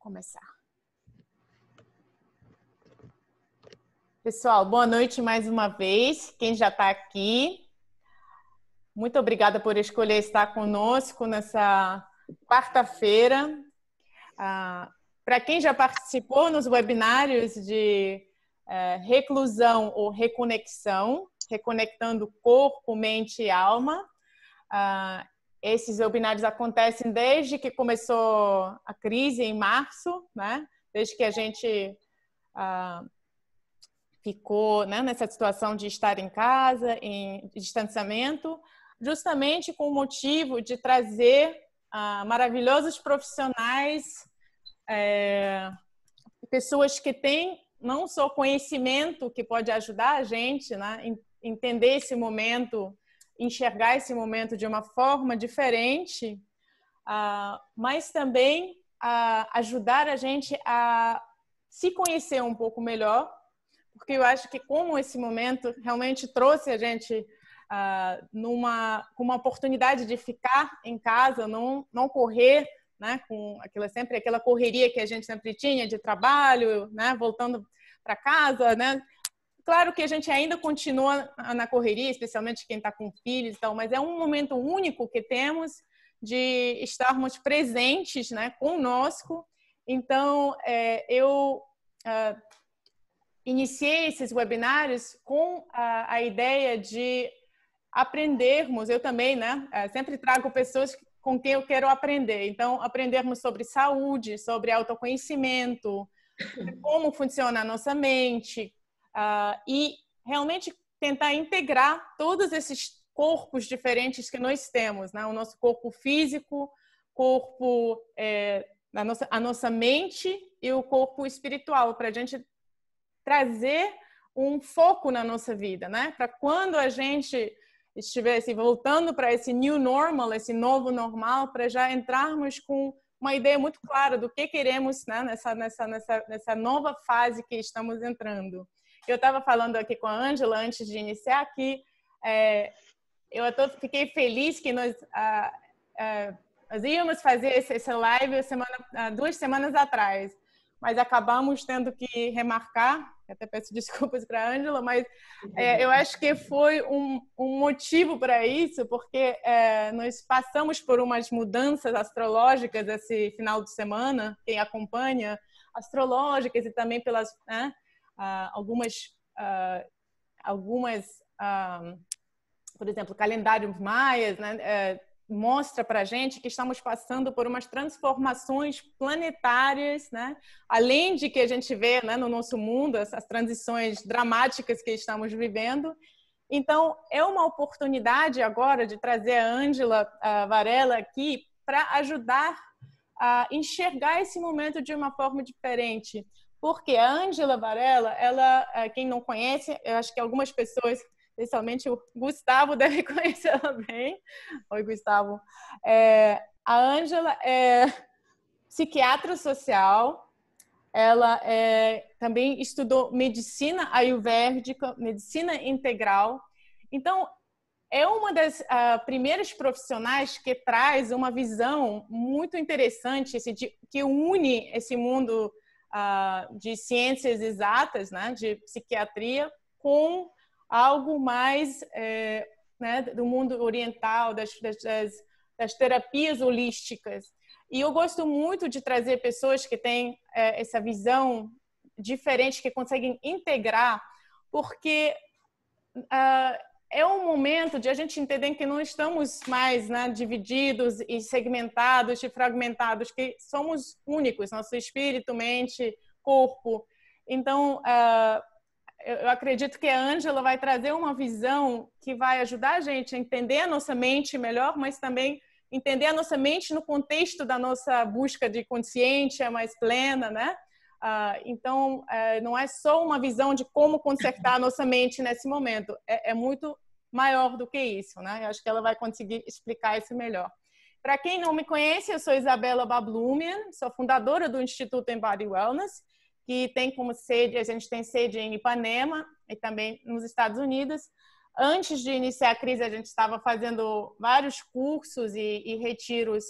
começar. Pessoal, boa noite mais uma vez. Quem já está aqui, muito obrigada por escolher estar conosco nessa quarta-feira. Para quem já participou nos webinários de reclusão ou reconexão, reconectando corpo, mente e alma, esses webinários acontecem desde que começou a crise em março, né? Desde que a gente ficou, né, nessa situação de estar em casa, em distanciamento, justamente com o motivo de trazer maravilhosos profissionais, pessoas que têm não só conhecimento que pode ajudar a gente, né, entender esse momento, enxergar esse momento de uma forma diferente, mas também ajudar a gente a se conhecer um pouco melhor, porque eu acho que como esse momento realmente trouxe a gente com uma oportunidade de ficar em casa, não correr, né, com aquela correria que a gente sempre tinha de trabalho, né, voltando para casa, né? Claro que a gente ainda continua na correria, especialmente quem está com filhos e tal, mas é um momento único que temos de estarmos presentes, né, conosco. Então, eu iniciei esses webinários com a ideia de aprendermos. Eu também, né, sempre trago pessoas com quem eu quero aprender. Então, aprendermos sobre saúde, sobre autoconhecimento, como funciona a nossa mente, e realmente tentar integrar todos esses corpos diferentes que nós temos, né? O nosso corpo físico, a nossa mente e o corpo espiritual, para a gente trazer um foco na nossa vida, né? Para quando a gente estivesse voltando para esse new normal, esse novo normal, para já entrarmos com uma ideia muito clara do que queremos, né, nessa nova fase que estamos entrando. Eu estava falando aqui com a Ângela antes de iniciar aqui, fiquei feliz que nós íamos fazer essa live 2 semanas atrás, mas acabamos tendo que remarcar. Até peço desculpas para a Ângela, mas eu acho que foi um motivo para isso, porque nós passamos por umas mudanças astrológicas esse final de semana, quem acompanha, astrológicas e também pelas algumas por exemplo, calendários maias, né, mostra para a gente que estamos passando por umas transformações planetárias, né? Além de que a gente vê, né, no nosso mundo essas transições dramáticas que estamos vivendo. Então, é uma oportunidade agora de trazer a Ângela Varela aqui para ajudar a enxergar esse momento de uma forma diferente. Porque a Ângela Varela, ela, quem não conhece, eu acho que algumas pessoas, especialmente o Gustavo, deve conhecê-la bem. Oi, Gustavo. A Ângela é psiquiatra social, ela também estudou medicina ayurvédica, medicina integral. Então, é uma das primeiras profissionais que traz uma visão muito interessante, que une esse mundo de ciências exatas, né, de psiquiatria, com algo mais né, do mundo oriental, das terapias holísticas. E eu gosto muito de trazer pessoas que têm essa visão diferente, que conseguem integrar, porque é um momento de a gente entender que não estamos mais, né, divididos e segmentados e fragmentados, que somos únicos, nosso espírito, mente, corpo. Então, eu acredito que a Ângela vai trazer uma visão que vai ajudar a gente a entender a nossa mente melhor, mas também entender a nossa mente no contexto da nossa busca de consciência mais plena, né? Então, não é só uma visão de como consertar a nossa mente nesse momento, é muito maior do que isso, né? Eu acho que ela vai conseguir explicar isso melhor. Para quem não me conhece, eu sou Isabela Bablumian, sou fundadora do Instituto Embody Wellness, que tem como sede, a gente tem sede em Ipanema e também nos Estados Unidos. Antes de iniciar a crise, a gente estava fazendo vários cursos e retiros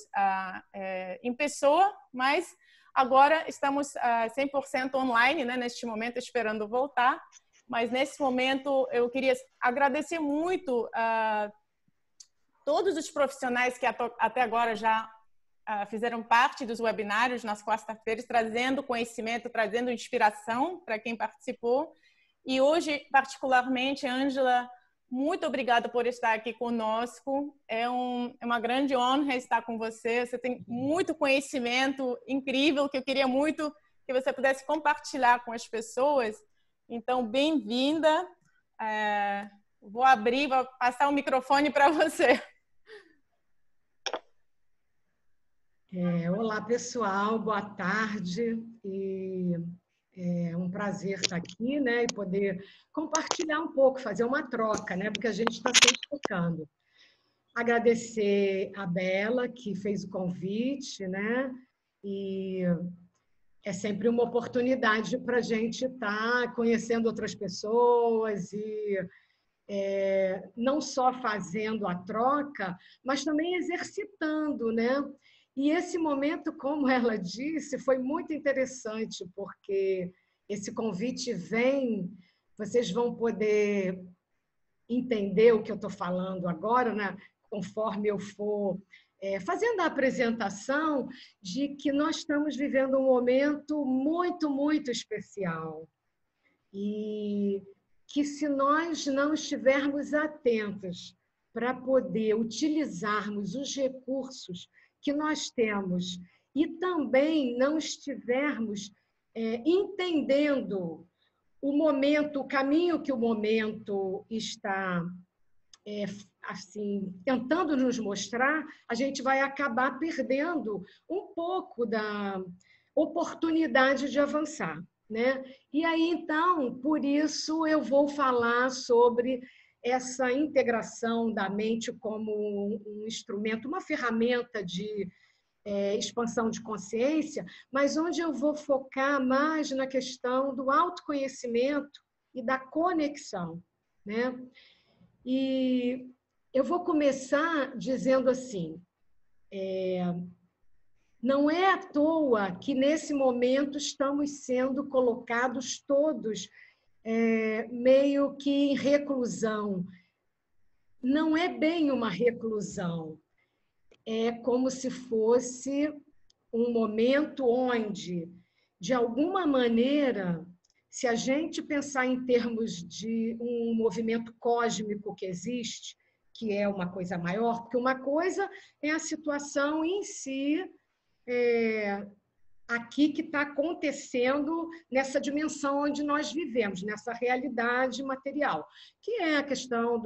em pessoa, mas Agora estamos 100% online, né, neste momento, esperando voltar. Mas nesse momento eu queria agradecer muito a todos os profissionais que até agora já fizeram parte dos webinários nas quartas-feiras, trazendo conhecimento, trazendo inspiração para quem participou. E hoje, particularmente, Ângela, muito obrigada por estar aqui conosco. É uma grande honra estar com você. Você tem muito conhecimento incrível que eu queria muito que você pudesse compartilhar com as pessoas. Então, bem-vinda. Vou passar o microfone para você. Olá, pessoal, boa tarde. É um prazer estar aqui, né, e poder compartilhar um pouco, fazer uma troca, né, porque a gente está sempre tocando. Agradecer a Bela, que fez o convite, né, e é sempre uma oportunidade para a gente estar conhecendo outras pessoas e não só fazendo a troca, mas também exercitando, né? E esse momento, como ela disse, foi muito interessante, porque esse convite vem, vocês vão poder entender o que eu estou falando agora, né? Conforme eu for fazendo a apresentação, de que nós estamos vivendo um momento muito, muito especial. E que se nós não estivermos atentos para poder utilizarmos os recursos que nós temos e também não estivermos entendendo o momento, o caminho que o momento está assim tentando nos mostrar, a gente vai acabar perdendo um pouco da oportunidade de avançar, né? E aí, então, por isso eu vou falar sobre essa integração da mente como um instrumento, uma ferramenta de expansão de consciência, mas onde eu vou focar mais na questão do autoconhecimento e da conexão, né? E eu vou começar dizendo assim, não é à toa que, nesse momento, estamos sendo colocados todos meio que em reclusão. Não é bem uma reclusão. É como se fosse um momento onde, de alguma maneira, se a gente pensar em termos de um movimento cósmico que existe, que é uma coisa maior, porque uma coisa é a situação em si, aqui que está acontecendo nessa dimensão onde nós vivemos, nessa realidade material, que é a questão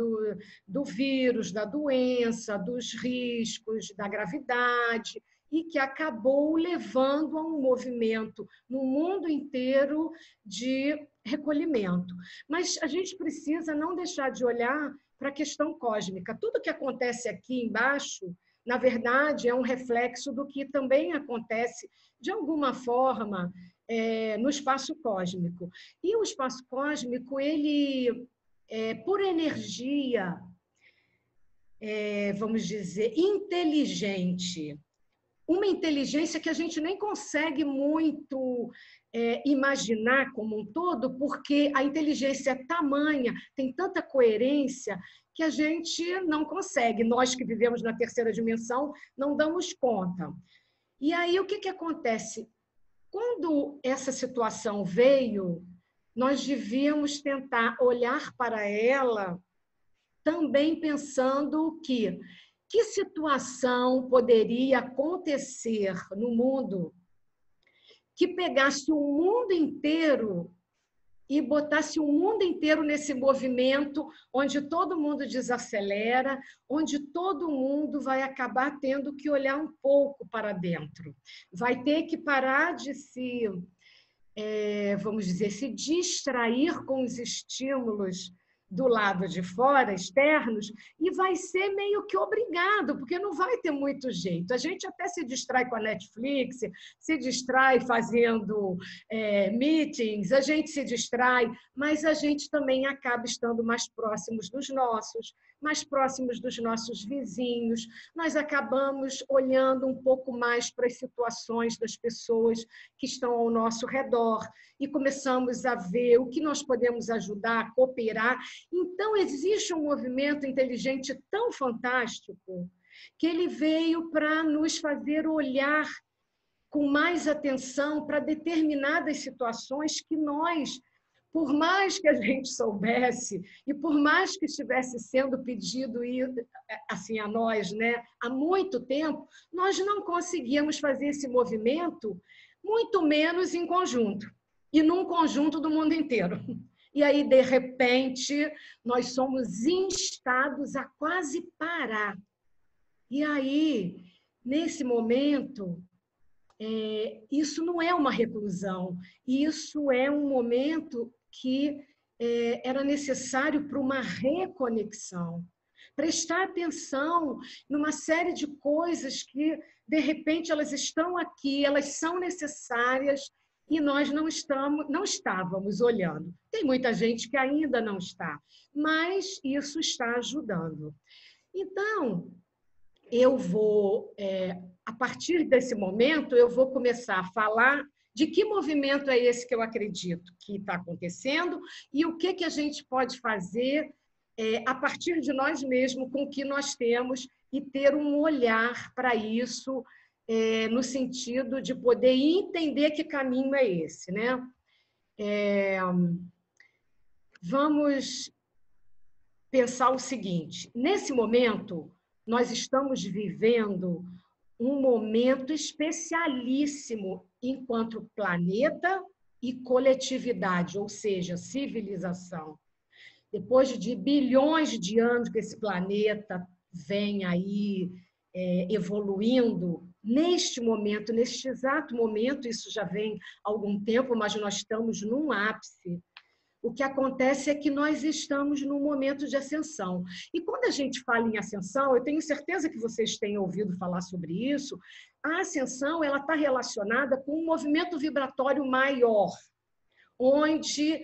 do vírus, da doença, dos riscos, da gravidade, e que acabou levando a um movimento no mundo inteiro de recolhimento. Mas a gente precisa não deixar de olhar para a questão cósmica. Tudo que acontece aqui embaixo, na verdade, é um reflexo do que também acontece, de alguma forma, no espaço cósmico. E o espaço cósmico, ele, por energia, vamos dizer, inteligente, uma inteligência que a gente nem consegue muito imaginar como um todo, porque a inteligência é tamanha, tem tanta coerência, que a gente não consegue. Nós que vivemos na terceira dimensão não damos conta. E aí, o que acontece? Quando essa situação veio, nós devíamos tentar olhar para ela também pensando que situação poderia acontecer no mundo que pegasse o mundo inteiro e botasse o mundo inteiro nesse movimento onde todo mundo desacelera, onde todo mundo vai acabar tendo que olhar um pouco para dentro. Vai ter que parar de vamos dizer, se distrair com os estímulos do lado de fora, externos, e vai ser meio que obrigado, porque não vai ter muito jeito. A gente até se distrai com a Netflix, se distrai fazendo meetings, a gente se distrai, mas a gente também acaba estando mais próximos dos nossos, mais próximos dos nossos vizinhos. Nós acabamos olhando um pouco mais para as situações das pessoas que estão ao nosso redor e começamos a ver o que nós podemos ajudar, cooperar. Então, existe um movimento inteligente tão fantástico que ele veio para nos fazer olhar com mais atenção para determinadas situações que nós, por mais que a gente soubesse e por mais que estivesse sendo pedido assim a nós, né, há muito tempo, nós não conseguíamos fazer esse movimento, muito menos em conjunto e num conjunto do mundo inteiro. E aí, de repente, nós somos instados a quase parar. E aí, nesse momento, isso não é uma reclusão, isso é um momento que era necessário para uma reconexão. Prestar atenção numa série de coisas que, de repente, elas estão aqui, elas são necessárias e nós não estávamos olhando. Tem muita gente que ainda não está, mas isso está ajudando. Então, eu vou, a partir desse momento, eu vou começar a falar de que movimento é esse que eu acredito que está acontecendo e o que a gente pode fazer a partir de nós mesmos, com o que nós temos, e ter um olhar para isso, no sentido de poder entender que caminho é esse, né? Vamos pensar o seguinte: nesse momento, nós estamos vivendo um momento especialíssimo enquanto planeta e coletividade, ou seja, civilização. Depois de bilhões de anos que esse planeta vem aí evoluindo, neste momento, neste exato momento, isso já vem há algum tempo, mas nós estamos num ápice. O que acontece é que nós estamos num momento de ascensão. E quando a gente fala em ascensão, eu tenho certeza que vocês têm ouvido falar sobre isso, a ascensão ela está relacionada com um movimento vibratório maior, onde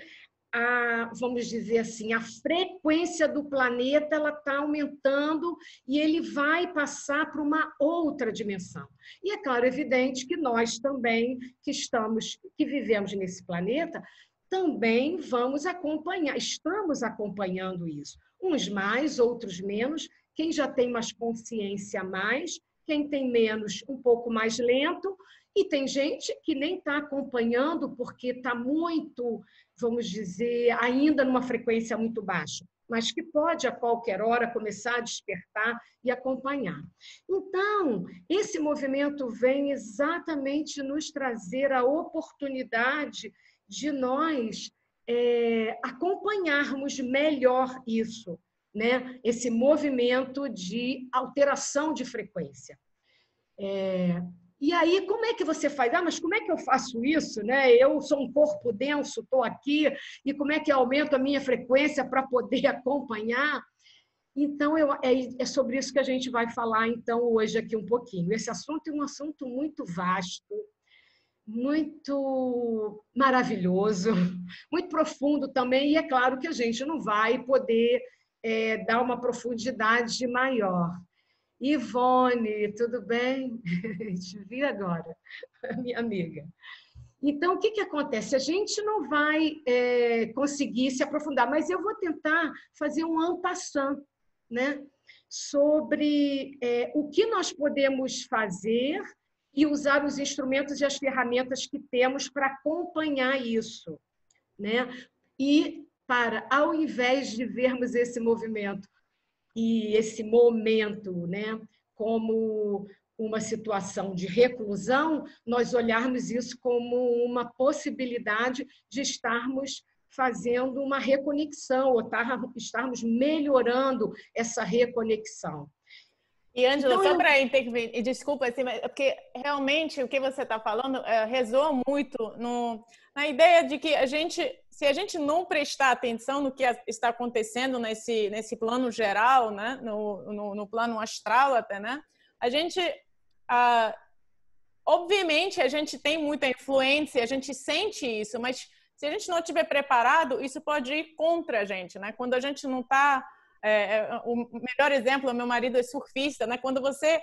vamos dizer assim, a frequência do planeta ela está aumentando e ele vai passar para uma outra dimensão. E é claro, evidente que nós também, que vivemos nesse planeta, também vamos acompanhar, estamos acompanhando isso. Uns mais, outros menos. Quem já tem mais consciência, mais. Quem tem menos, um pouco mais lento. E tem gente que nem está acompanhando porque está muito, vamos dizer, ainda numa frequência muito baixa, mas que pode, a qualquer hora, começar a despertar e acompanhar. Então, esse movimento vem exatamente nos trazer a oportunidade de nós acompanharmos melhor isso, né? Esse movimento de alteração de frequência. E aí, como é que você faz? Mas como é que eu faço isso? Né? Eu sou um corpo denso, estou aqui, e como é que eu aumento a minha frequência para poder acompanhar? Então, é sobre isso que a gente vai falar então hoje aqui um pouquinho. Esse assunto é um assunto muito vasto, muito maravilhoso, muito profundo também, e é claro que a gente não vai poder dar uma profundidade maior. Ivone, tudo bem? Te vi agora, minha amiga. Então, o que acontece? A gente não vai conseguir se aprofundar, mas eu vou tentar fazer um en passant, né? Sobre o que nós podemos fazer e usar os instrumentos e as ferramentas que temos para acompanhar isso, né? E ao invés de vermos esse movimento e esse momento, né, como uma situação de reclusão, nós olharmos isso como uma possibilidade de estarmos fazendo uma reconexão, ou estarmos melhorando essa reconexão. E, Ângela, então, só para intervir, e desculpa, assim, porque realmente o que você está falando ressoa muito na ideia de que a gente se a gente não prestar atenção no que está acontecendo nesse plano geral, né? No plano astral até, né? A gente, obviamente, a gente tem muita influência, a gente sente isso, mas se a gente não estiver preparado, isso pode ir contra a gente, né? Quando a gente não está... o melhor exemplo, meu marido é surfista, né? Quando você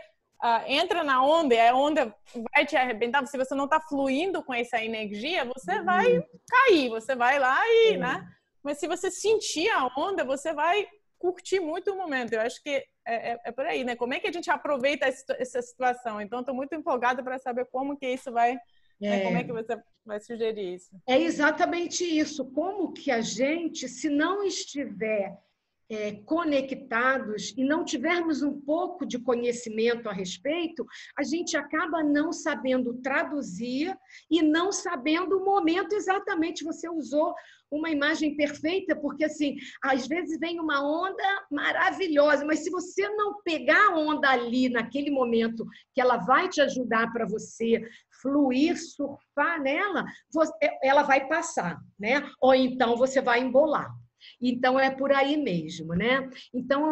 entra na onda e a onda vai te arrebentar, se você não está fluindo com essa energia, você vai cair, você vai lá e, né? Mas se você sentir a onda, você vai curtir muito o momento. Eu acho que é por aí, né? Como é que a gente aproveita essa situação? Então, estou muito empolgada para saber como que isso vai... Como é que você vai sugerir isso? É exatamente isso. Como que a gente, se não estiver conectados e não tivermos um pouco de conhecimento a respeito, a gente acaba não sabendo traduzir e não sabendo o momento exatamente. Você usou uma imagem perfeita, porque assim, às vezes vem uma onda maravilhosa, mas se você não pegar a onda ali naquele momento que ela vai te ajudar para você fluir, surfar nela, ela vai passar, né? Ou então você vai embolar. Então, é por aí mesmo, né? Então,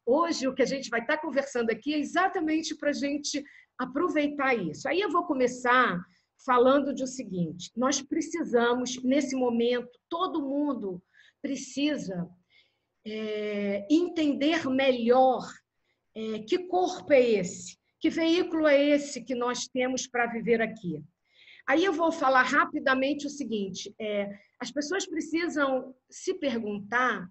hoje o que a gente vai estar conversando aqui é exatamente para a gente aproveitar isso. Aí eu vou começar falando de o seguinte: nós precisamos, nesse momento, todo mundo precisa entender melhor que corpo é esse, que veículo é esse que nós temos para viver aqui. Aí eu vou falar rapidamente o seguinte: as pessoas precisam se perguntar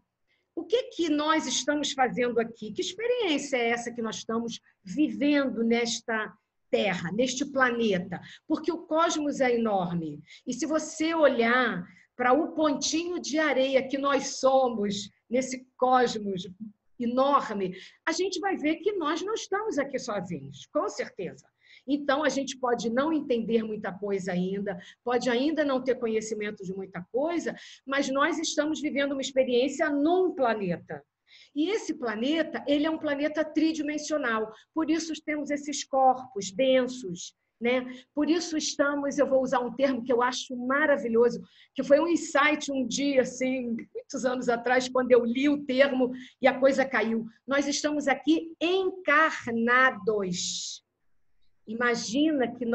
o que nós estamos fazendo aqui, que experiência é essa que nós estamos vivendo nesta Terra, neste planeta, porque o cosmos é enorme. E se você olhar para o pontinho de areia que nós somos nesse cosmos enorme, a gente vai ver que nós não estamos aqui sozinhos, com certeza. Então, a gente pode não entender muita coisa ainda, pode ainda não ter conhecimento de muita coisa, mas nós estamos vivendo uma experiência num planeta. E esse planeta, ele é um planeta tridimensional, por isso temos esses corpos densos, né? Por isso eu vou usar um termo que eu acho maravilhoso, que foi um insight um dia, assim, muitos anos atrás, quando eu li o termo e a coisa caiu. Nós estamos aqui encarnados. Imagina que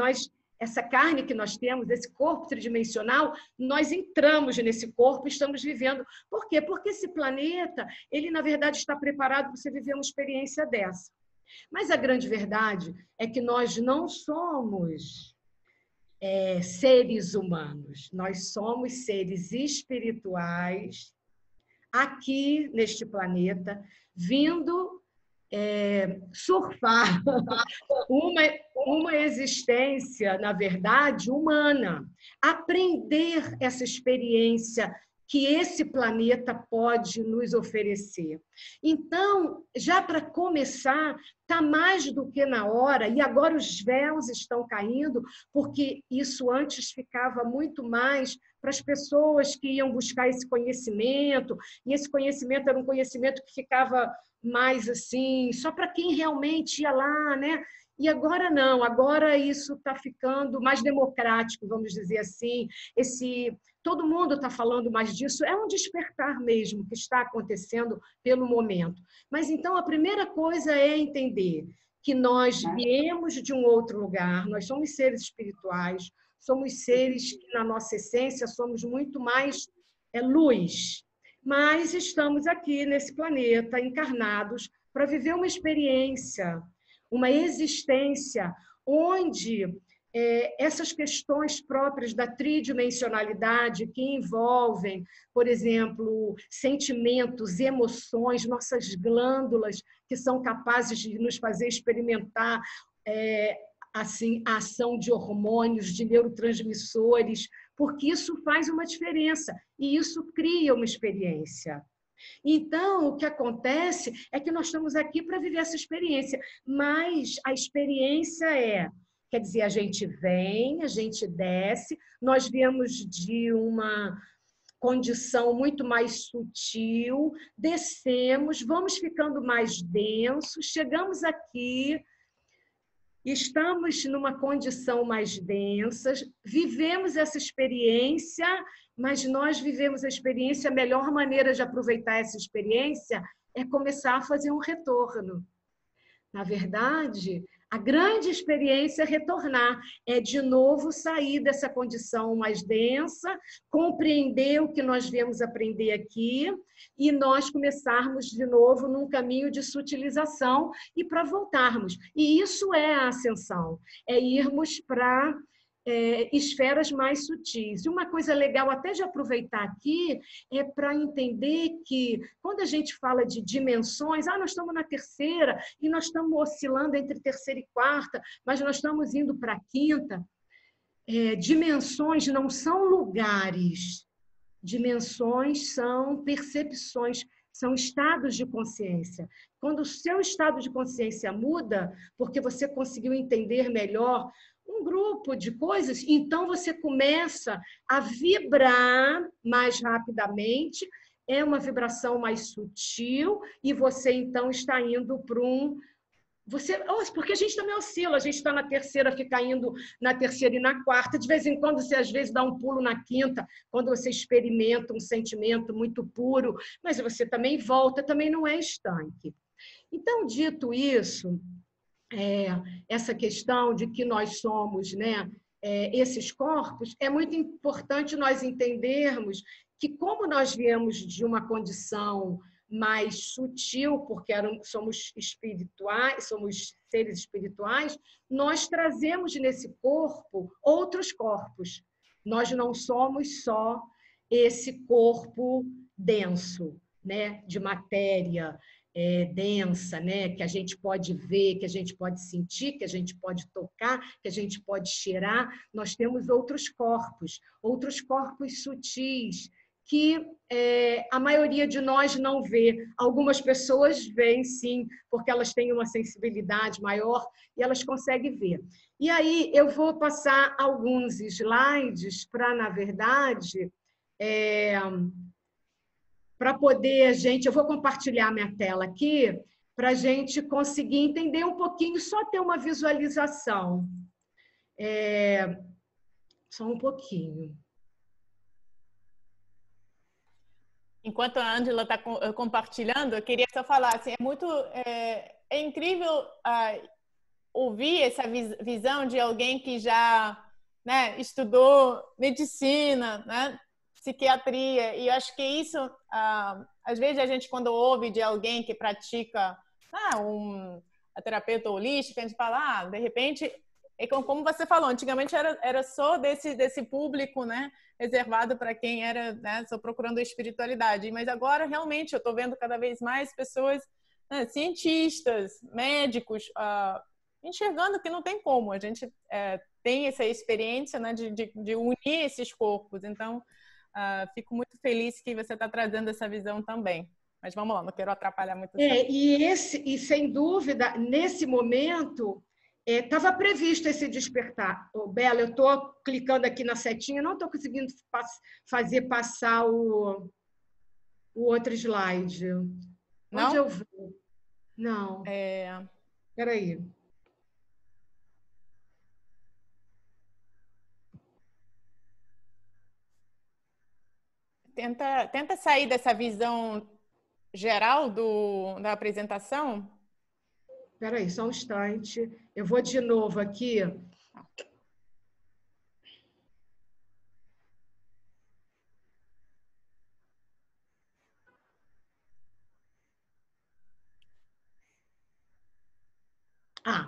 essa carne que nós temos, esse corpo tridimensional, nós entramos nesse corpo e estamos vivendo. Por quê? Porque esse planeta, ele na verdade está preparado para você viver uma experiência dessa. Mas a grande verdade é que nós não somos seres humanos, nós somos seres espirituais aqui neste planeta, vindo surfar uma existência, na verdade, humana. Aprender essa experiência que esse planeta pode nos oferecer. Então, já para começar, está mais do que na hora, e agora os véus estão caindo, porque isso antes ficava muito mais para as pessoas que iam buscar esse conhecimento, e esse conhecimento era um conhecimento que ficava mais assim, só para quem realmente ia lá, né? E agora não, agora isso está ficando mais democrático, vamos dizer assim. Todo mundo está falando mais disso, é um despertar mesmo que está acontecendo pelo momento. Mas então a primeira coisa é entender que nós viemos de um outro lugar, nós somos seres espirituais, somos seres que na nossa essência somos muito mais luz. Mas estamos aqui nesse planeta, encarnados, para viver uma experiência, uma existência onde essas questões próprias da tridimensionalidade que envolvem, por exemplo, sentimentos, emoções, nossas glândulas que são capazes de nos fazer experimentar assim, a ação de hormônios, de neurotransmissores, porque isso faz uma diferença e isso cria uma experiência. Então, o que acontece é que nós estamos aqui para viver essa experiência, mas a experiência quer dizer, a gente vem, a gente desce, nós viemos de uma condição muito mais sutil, descemos, vamos ficando mais densos, chegamos aqui, estamos numa condição mais densa, vivemos essa experiência, mas nós vivemos a experiência, a melhor maneira de aproveitar essa experiência é começar a fazer um retorno. Na verdade, a grande experiência é retornar, é de novo sair dessa condição mais densa, compreender o que nós viemos aprender aqui e nós começarmos de novo num caminho de sutilização e para voltarmos. E isso é a ascensão, é irmos para esferas mais sutis. E uma coisa legal até de aproveitar aqui é para entender que quando a gente fala de dimensões, nós estamos na terceira e nós estamos oscilando entre terceira e quarta, mas nós estamos indo para a quinta. Dimensões não são lugares, dimensões são percepções, são estados de consciência. Quando o seu estado de consciência muda, porque você conseguiu entender melhor um grupo de coisas, então você começa a vibrar mais rapidamente, é uma vibração mais sutil, e você então está indo para porque a gente também oscila, a gente está na terceira, fica indo na terceira e na quarta, de vez em quando você às vezes dá um pulo na quinta, quando você experimenta um sentimento muito puro, mas você também volta, também não é estanque. Então, dito isso, essa questão de que nós somos, né, esses corpos, é muito importante nós entendermos que como nós viemos de uma condição mais sutil, porque somos espirituais, somos seres espirituais, nós trazemos nesse corpo outros corpos. Nós não somos só esse corpo denso, né, de matéria densa, né, que a gente pode ver, que a gente pode sentir, que a gente pode tocar, que a gente pode cheirar. Nós temos outros corpos sutis, que a maioria de nós não vê. Algumas pessoas veem, sim, porque elas têm uma sensibilidade maior e elas conseguem ver. E aí eu vou passar alguns slides para, na verdade, para poder eu vou compartilhar minha tela aqui, para a gente conseguir entender um pouquinho, só ter uma visualização. Só um pouquinho. Enquanto a Ângela está compartilhando, eu queria só falar, assim, é incrível ouvir essa visão de alguém que já, né, estudou medicina, né, psiquiatria, e eu acho que isso, às vezes a gente quando ouve de alguém que pratica a terapeuta holística, a gente fala, de repente, como você falou, antigamente era só desse público, né, reservado para quem era, né, só procurando espiritualidade, mas agora realmente eu estou vendo cada vez mais pessoas, né, cientistas, médicos, enxergando que não tem como, a gente tem essa experiência, né, de unir esses corpos, então fico muito feliz que você está trazendo essa visão também. Mas vamos lá, não quero atrapalhar muito. E sem dúvida, nesse momento, estava previsto esse despertar. Bela, eu estou clicando aqui na setinha, não estou conseguindo fazer passar o outro slide. Não? Onde eu vou? Não. Espera aí. Tenta sair dessa visão geral da apresentação. Espera aí, só um instante. Eu vou de novo aqui.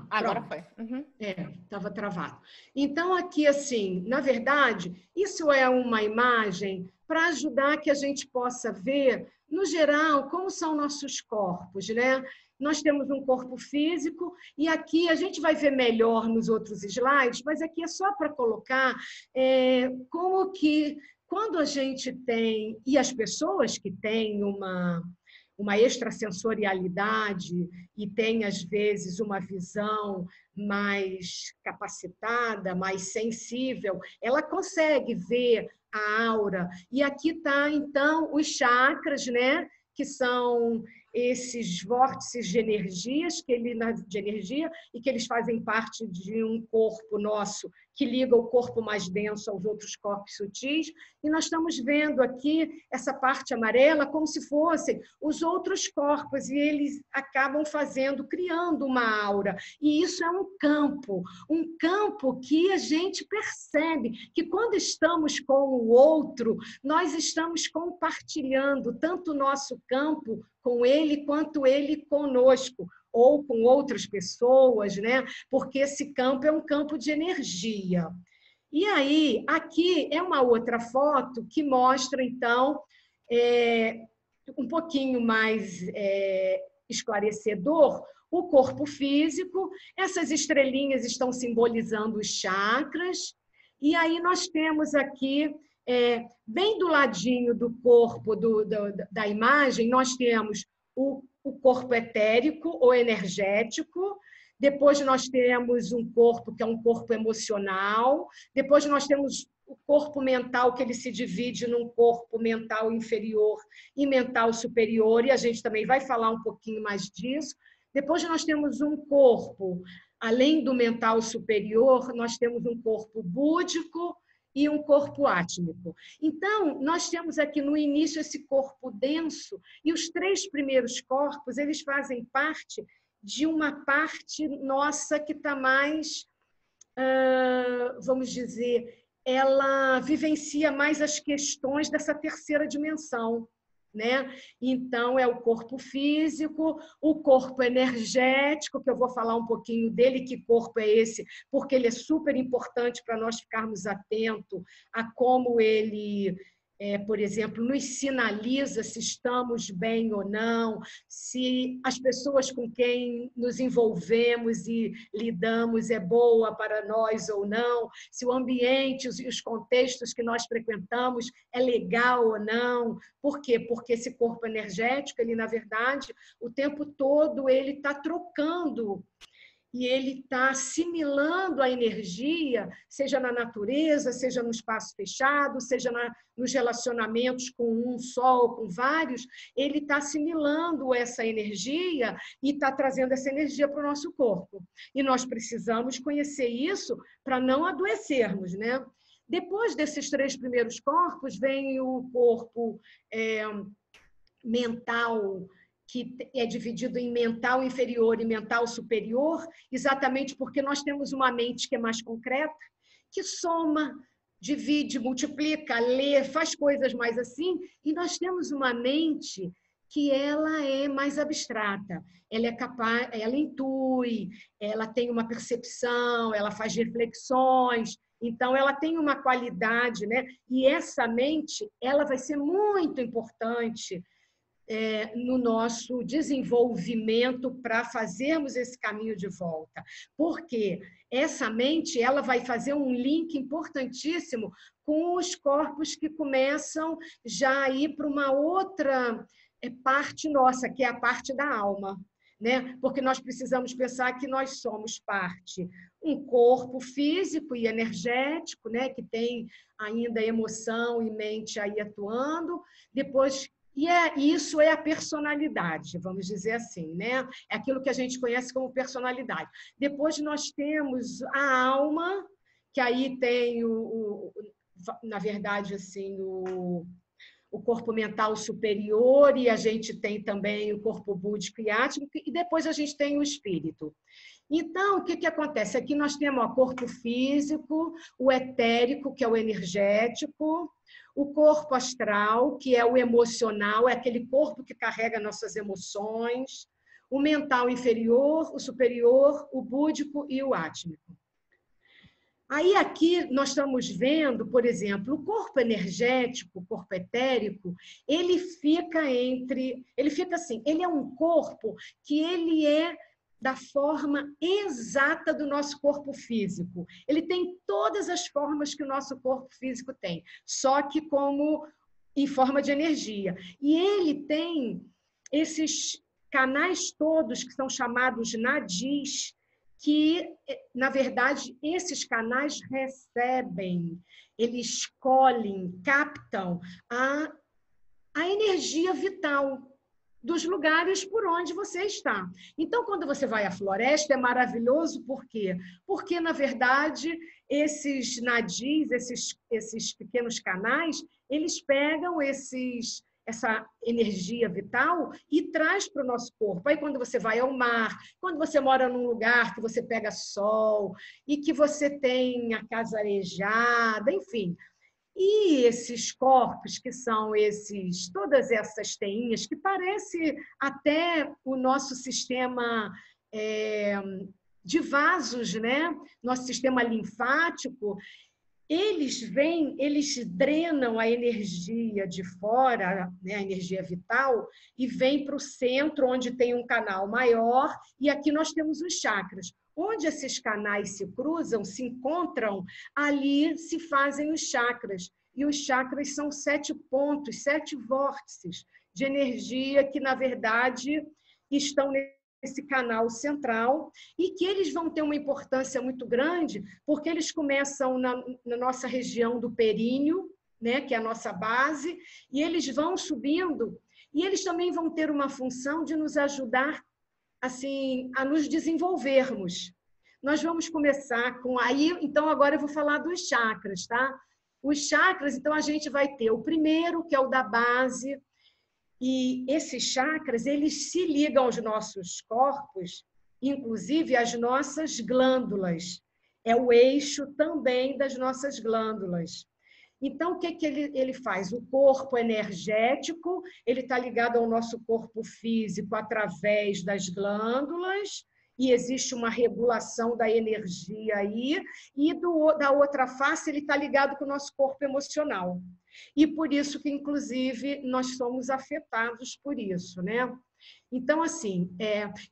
Agora foi. Estava travado. Então, aqui, assim, na verdade, isso é uma imagem para ajudar que a gente possa ver, no geral, como são nossos corpos, né? Nós temos um corpo físico e aqui a gente vai ver melhor nos outros slides, mas aqui é só para colocar como que quando a gente tem, e as pessoas que têm uma extrasensorialidade e tem, às vezes, uma visão mais capacitada, mais sensível, ela consegue ver a aura. E aqui está, então, os chakras, né? Que são esses vórtices de energias de energia, e que eles fazem parte de um corpo nosso que liga o corpo mais denso aos outros corpos sutis, e nós estamos vendo aqui essa parte amarela como se fossem os outros corpos, e eles acabam criando uma aura. E isso é um campo que a gente percebe que quando estamos com o outro, nós estamos compartilhando tanto o nosso campo com ele, quanto ele conosco, ou com outras pessoas, né? Porque esse campo é um campo de energia. E aí, aqui é uma outra foto que mostra, então, um pouquinho mais esclarecedor, o corpo físico. Essas estrelinhas estão simbolizando os chakras. E aí nós temos aqui, bem do ladinho do corpo da imagem, nós temos o corpo etérico ou energético. Depois nós temos um corpo que é um corpo emocional. Depois nós temos o corpo mental, que ele se divide num corpo mental inferior e mental superior, e a gente também vai falar um pouquinho mais disso. Depois nós temos um corpo, além do mental superior, nós temos um corpo búdico e um corpo átmico. Então, nós temos aqui no início esse corpo denso, e os 3 primeiros corpos, eles fazem parte de uma parte nossa que está mais, vamos dizer, ela vivencia mais as questões dessa terceira dimensão, né? Então, é o corpo físico, o corpo energético, que eu vou falar um pouquinho dele, que corpo é esse, porque ele é super importante para nós ficarmos atentos a como ele, por exemplo, nos sinaliza se estamos bem ou não, se as pessoas com quem nos envolvemos e lidamos é boa para nós ou não, se o ambiente e os contextos que nós frequentamos é legal ou não. Por quê? Porque esse corpo energético, ele, na verdade, o tempo todo ele está trocando, e ele está assimilando a energia, seja na natureza, seja no espaço fechado, seja nos relacionamentos com um só ou com vários, ele está assimilando essa energia e está trazendo essa energia para o nosso corpo. E nós precisamos conhecer isso para não adoecermos, né? Depois desses 3 primeiros corpos, vem o corpo mental, que é dividido em mental inferior e mental superior, exatamente porque nós temos uma mente que é mais concreta, que soma, divide, multiplica, lê, faz coisas mais assim, e nós temos uma mente que ela é mais abstrata, ela é capaz, ela intui, ela tem uma percepção, ela faz reflexões, então ela tem uma qualidade, né? E essa mente, ela vai ser muito importante no nosso desenvolvimento para fazermos esse caminho de volta. Porque essa mente, ela vai fazer um link importantíssimo com os corpos que começam já a ir para uma outra parte nossa, que é a parte da alma, né? Porque nós precisamos pensar que nós somos parte, um corpo físico e energético, né? Que tem ainda emoção e mente aí atuando, depois... isso é a personalidade, vamos dizer assim, né? É aquilo que a gente conhece como personalidade. Depois nós temos a alma, que aí tem, na verdade, assim, o corpo mental superior, e a gente tem também o corpo búdico e átmico, e depois a gente tem o espírito. Então, o que acontece? Aqui nós temos o corpo físico, o etérico, que é o energético, o corpo astral, que é o emocional, é aquele corpo que carrega nossas emoções, o mental inferior, o superior, o búdico e o átmico. Aí aqui nós estamos vendo, por exemplo, o corpo energético, o corpo etérico, ele fica assim, ele é um corpo que ele é da forma exata do nosso corpo físico. Ele tem todas as formas que o nosso corpo físico tem, só que como em forma de energia. E ele tem esses canais todos que são chamados nadis, que, na verdade, esses canais recebem, eles colhem, captam a energia vital dos lugares por onde você está. Então, quando você vai à floresta, é maravilhoso, por quê? Porque, na verdade, esses nadis, esses pequenos canais, eles pegam essa energia vital e traz para o nosso corpo. Aí, quando você vai ao mar, quando você mora num lugar que você pega sol e que você tem a casa arejada, enfim. E esses corpos, que são todas essas teinhas, que parece até o nosso sistema de vasos, né? Nosso sistema linfático, eles drenam a energia de fora, né, a energia vital, e vem para o centro, onde tem um canal maior, e aqui nós temos os chakras. Onde esses canais se cruzam, se encontram, ali se fazem os chakras. E os chakras são 7 pontos, 7 vórtices de energia que, na verdade, estão nesse canal central e que eles vão ter uma importância muito grande porque eles começam na nossa região do períneo, né, que é a nossa base, e eles vão subindo e eles também vão ter uma função de nos ajudar assim, a nos desenvolvermos. Nós vamos começar com aí, então agora eu vou falar dos chakras, tá? Os chakras, então a gente vai ter o primeiro, que é o da base, e esses chakras, eles se ligam aos nossos corpos, inclusive às nossas glândulas. É o eixo também das nossas glândulas. Então, o que ele faz? O corpo energético, ele está ligado ao nosso corpo físico através das glândulas, e existe uma regulação da energia aí, e da outra face, ele está ligado com o nosso corpo emocional. E por isso que, inclusive, nós somos afetados por isso, né? Então, assim,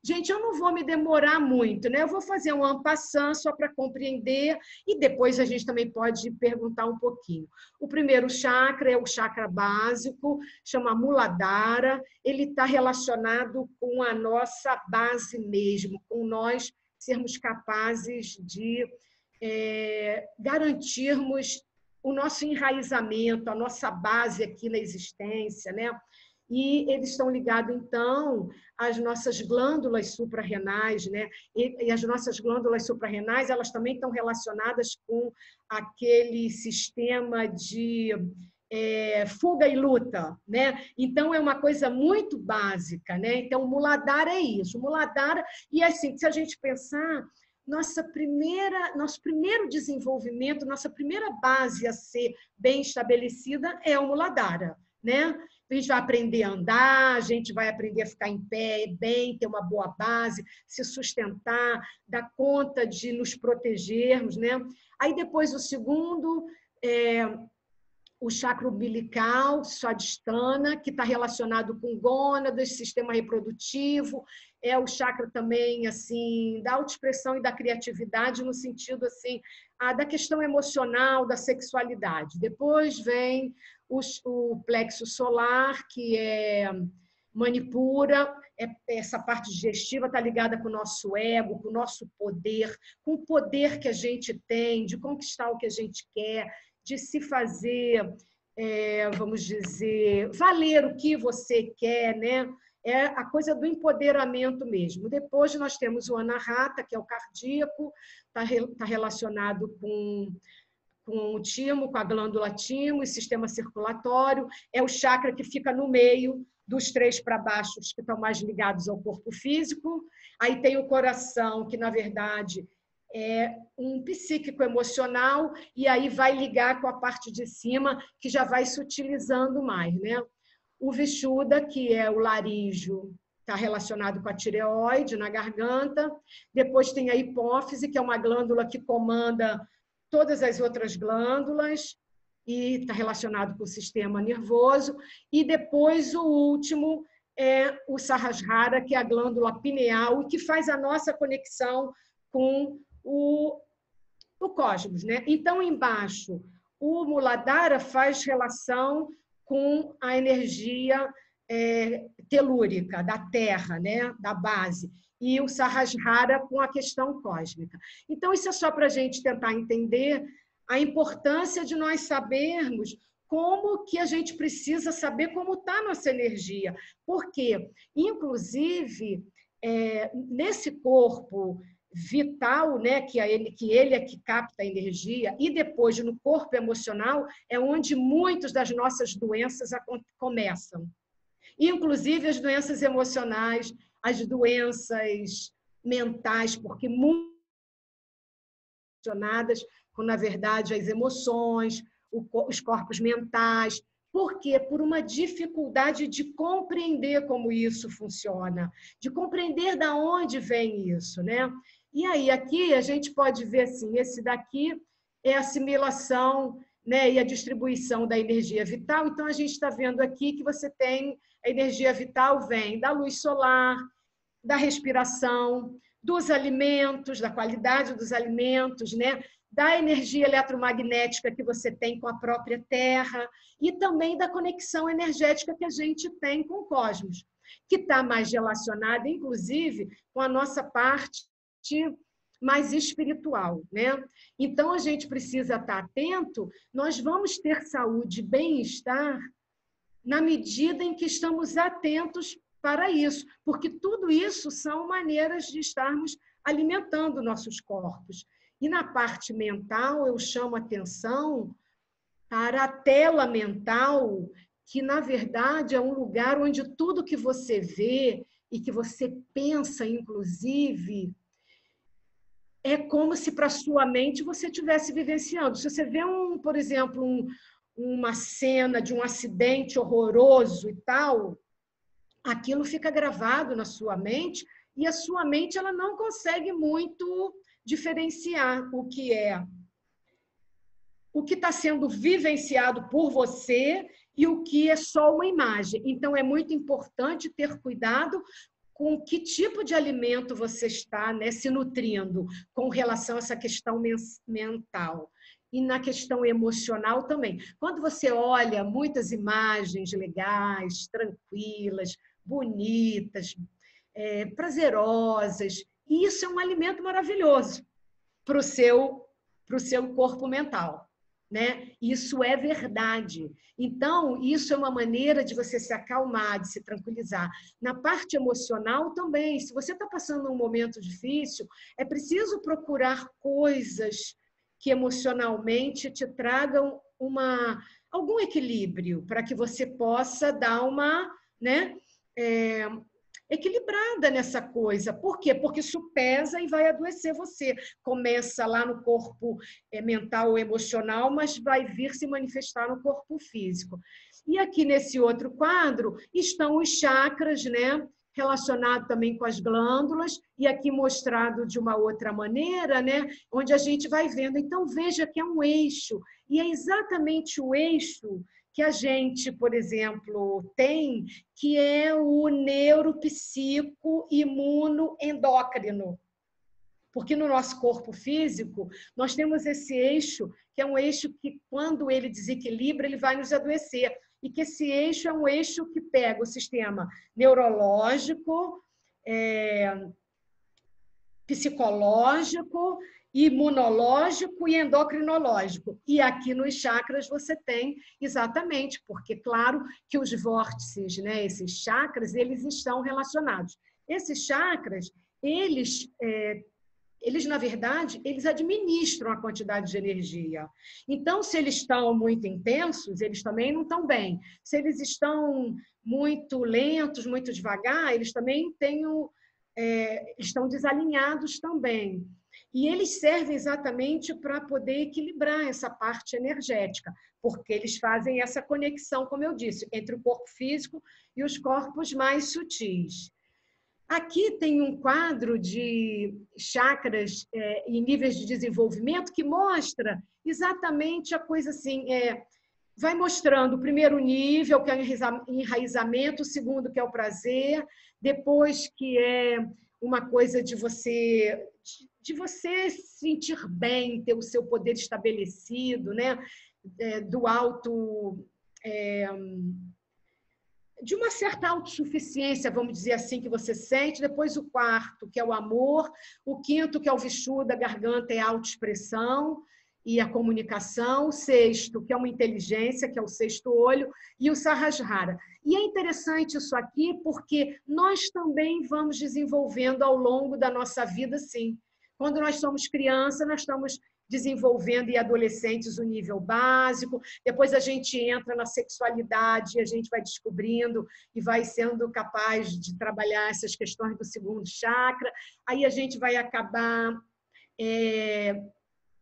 gente, eu não vou me demorar muito, né? Eu vou fazer um en passant só para compreender e depois a gente também pode perguntar um pouquinho. O primeiro chakra é o chakra básico, chama Muladhara. Ele está relacionado com a nossa base mesmo, com nós sermos capazes de garantirmos o nosso enraizamento, a nossa base aqui na existência, né? E eles estão ligados, então, às nossas glândulas suprarrenais, né? E as nossas glândulas suprarrenais, elas também estão relacionadas com aquele sistema de fuga e luta, né? Então, é uma coisa muito básica, né? Então, o Muladhara é isso. O Muladhara, e assim, se a gente pensar, nosso primeiro desenvolvimento, nossa primeira base a ser bem estabelecida é o Muladhara, né? A gente vai aprender a andar, a gente vai aprender a ficar em pé bem, ter uma boa base, se sustentar, dar conta de nos protegermos, né? Aí depois o segundo o chakra umbilical, Swadhisthana, que está relacionado com gônadas, sistema reprodutivo, é o chakra também assim da autoexpressão e da criatividade no sentido assim da questão emocional, da sexualidade. Depois vem o plexo solar, que é Manipura, essa parte digestiva está ligada com o nosso ego, com o nosso poder, com o poder que a gente tem de conquistar o que a gente quer, de se fazer, vamos dizer, valer o que você quer, né? É a coisa do empoderamento mesmo. Depois nós temos o Anahata, que é o cardíaco, está relacionado com o timo, com a glândula timo e sistema circulatório. É o chakra que fica no meio dos 3 para baixo, que estão mais ligados ao corpo físico. Aí tem o coração, que, na verdade, é um psíquico emocional, e aí vai ligar com a parte de cima, que já vai se utilizando mais, né? O Vishuddha, que é o laríngeo, está relacionado com a tireoide, na garganta. Depois tem a hipófise, que é uma glândula que comanda todas as outras glândulas e está relacionado com o sistema nervoso. E depois o último é o Sahasrara, que é a glândula pineal e que faz a nossa conexão com o cosmos, né? Então, embaixo, o Muladhara faz relação com a energia telúrica da Terra, né? Da base, e o Sahasrara com a questão cósmica. Então, isso é só para a gente tentar entender a importância de nós sabermos como que a gente precisa saber como está a nossa energia. Porque, inclusive, nesse corpo vital, né, que ele é que capta a energia, e depois no corpo emocional, é onde muitas das nossas doenças começam. Inclusive as doenças emocionais, as doenças mentais, porque muito relacionadas com, na verdade, as emoções, os corpos mentais. Por quê? Por uma dificuldade de compreender como isso funciona, de compreender de onde vem isso, né? E aí, aqui a gente pode ver assim, esse daqui é a assimilação, né, e a distribuição da energia vital. Então, a gente está vendo aqui que você tem a energia vital vem da luz solar, da respiração, dos alimentos, da qualidade dos alimentos, né? Da energia eletromagnética que você tem com a própria Terra e também da conexão energética que a gente tem com o cosmos, que está mais relacionada, inclusive, com a nossa parte mais espiritual, né? Então, a gente precisa estar atento, nós vamos ter saúde e bem-estar na medida em que estamos atentos para isso, porque tudo isso são maneiras de estarmos alimentando nossos corpos. E na parte mental, eu chamo atenção para a tela mental, que, na verdade, é um lugar onde tudo que você vê e que você pensa, inclusive, é como se para sua mente você estivesse vivenciando. Se você vê, por exemplo, uma cena de um acidente horroroso e tal, aquilo fica gravado na sua mente e a sua mente ela não consegue muito diferenciar o que está sendo vivenciado por você e o que é só uma imagem. Então, é muito importante ter cuidado com que tipo de alimento você está, né, se nutrindo com relação a essa questão mental. E na questão emocional também. Quando você olha muitas imagens legais, tranquilas, bonitas, prazerosas, isso é um alimento maravilhoso para o seu corpo mental, né? Isso é verdade. Então, isso é uma maneira de você se acalmar, de se tranquilizar. Na parte emocional também, se você está passando um momento difícil, é preciso procurar coisas que emocionalmente te tragam algum equilíbrio, para que você possa dar uma, né, equilibrada nessa coisa. Por quê? Porque isso pesa e vai adoecer você. Começa lá no corpo mental ou emocional, mas vai vir se manifestar no corpo físico. E aqui nesse outro quadro estão os chakras, né? Relacionado também com as glândulas, e aqui mostrado de uma outra maneira, né? Onde a gente vai vendo. Então, veja que é um eixo, e é exatamente o eixo que a gente, por exemplo, tem, que é o neuropsico-imunoendócrino. Porque no nosso corpo físico, nós temos esse eixo, que é um eixo que, quando ele desequilibra, ele vai nos adoecer. E que esse eixo é um eixo que pega o sistema neurológico, psicológico, imunológico e endocrinológico. E aqui nos chakras você tem exatamente, porque claro que os vórtices, né, esses chakras, eles estão relacionados. Esses chakras, eles na verdade, eles administram a quantidade de energia. Então, se eles estão muito intensos, eles também não estão bem. Se eles estão muito lentos, muito devagar, eles também estão desalinhados também. E eles servem exatamente para poder equilibrar essa parte energética, porque eles fazem essa conexão, como eu disse, entre o corpo físico e os corpos mais sutis. Aqui tem um quadro de chakras e níveis de desenvolvimento que mostra exatamente a coisa assim, vai mostrando o primeiro nível, que é o enraizamento, o segundo, que é o prazer, depois que é uma coisa de você se sentir bem, ter o seu poder estabelecido, né? Do alto... de uma certa autossuficiência, vamos dizer assim, que você sente. Depois o quarto, que é o amor. O quinto, que é o Vishuddha, garganta, é a autoexpressão. e a comunicação, o sexto, que é uma inteligência, que é o sexto olho, e o Sahasrara. E é interessante isso aqui, porque nós também vamos desenvolvendo ao longo da nossa vida, sim. Quando nós somos criança, nós estamos desenvolvendo e adolescentes o nível básico, depois a gente entra na sexualidade, a gente vai descobrindo e vai sendo capaz de trabalhar essas questões do segundo chakra, aí a gente vai acabar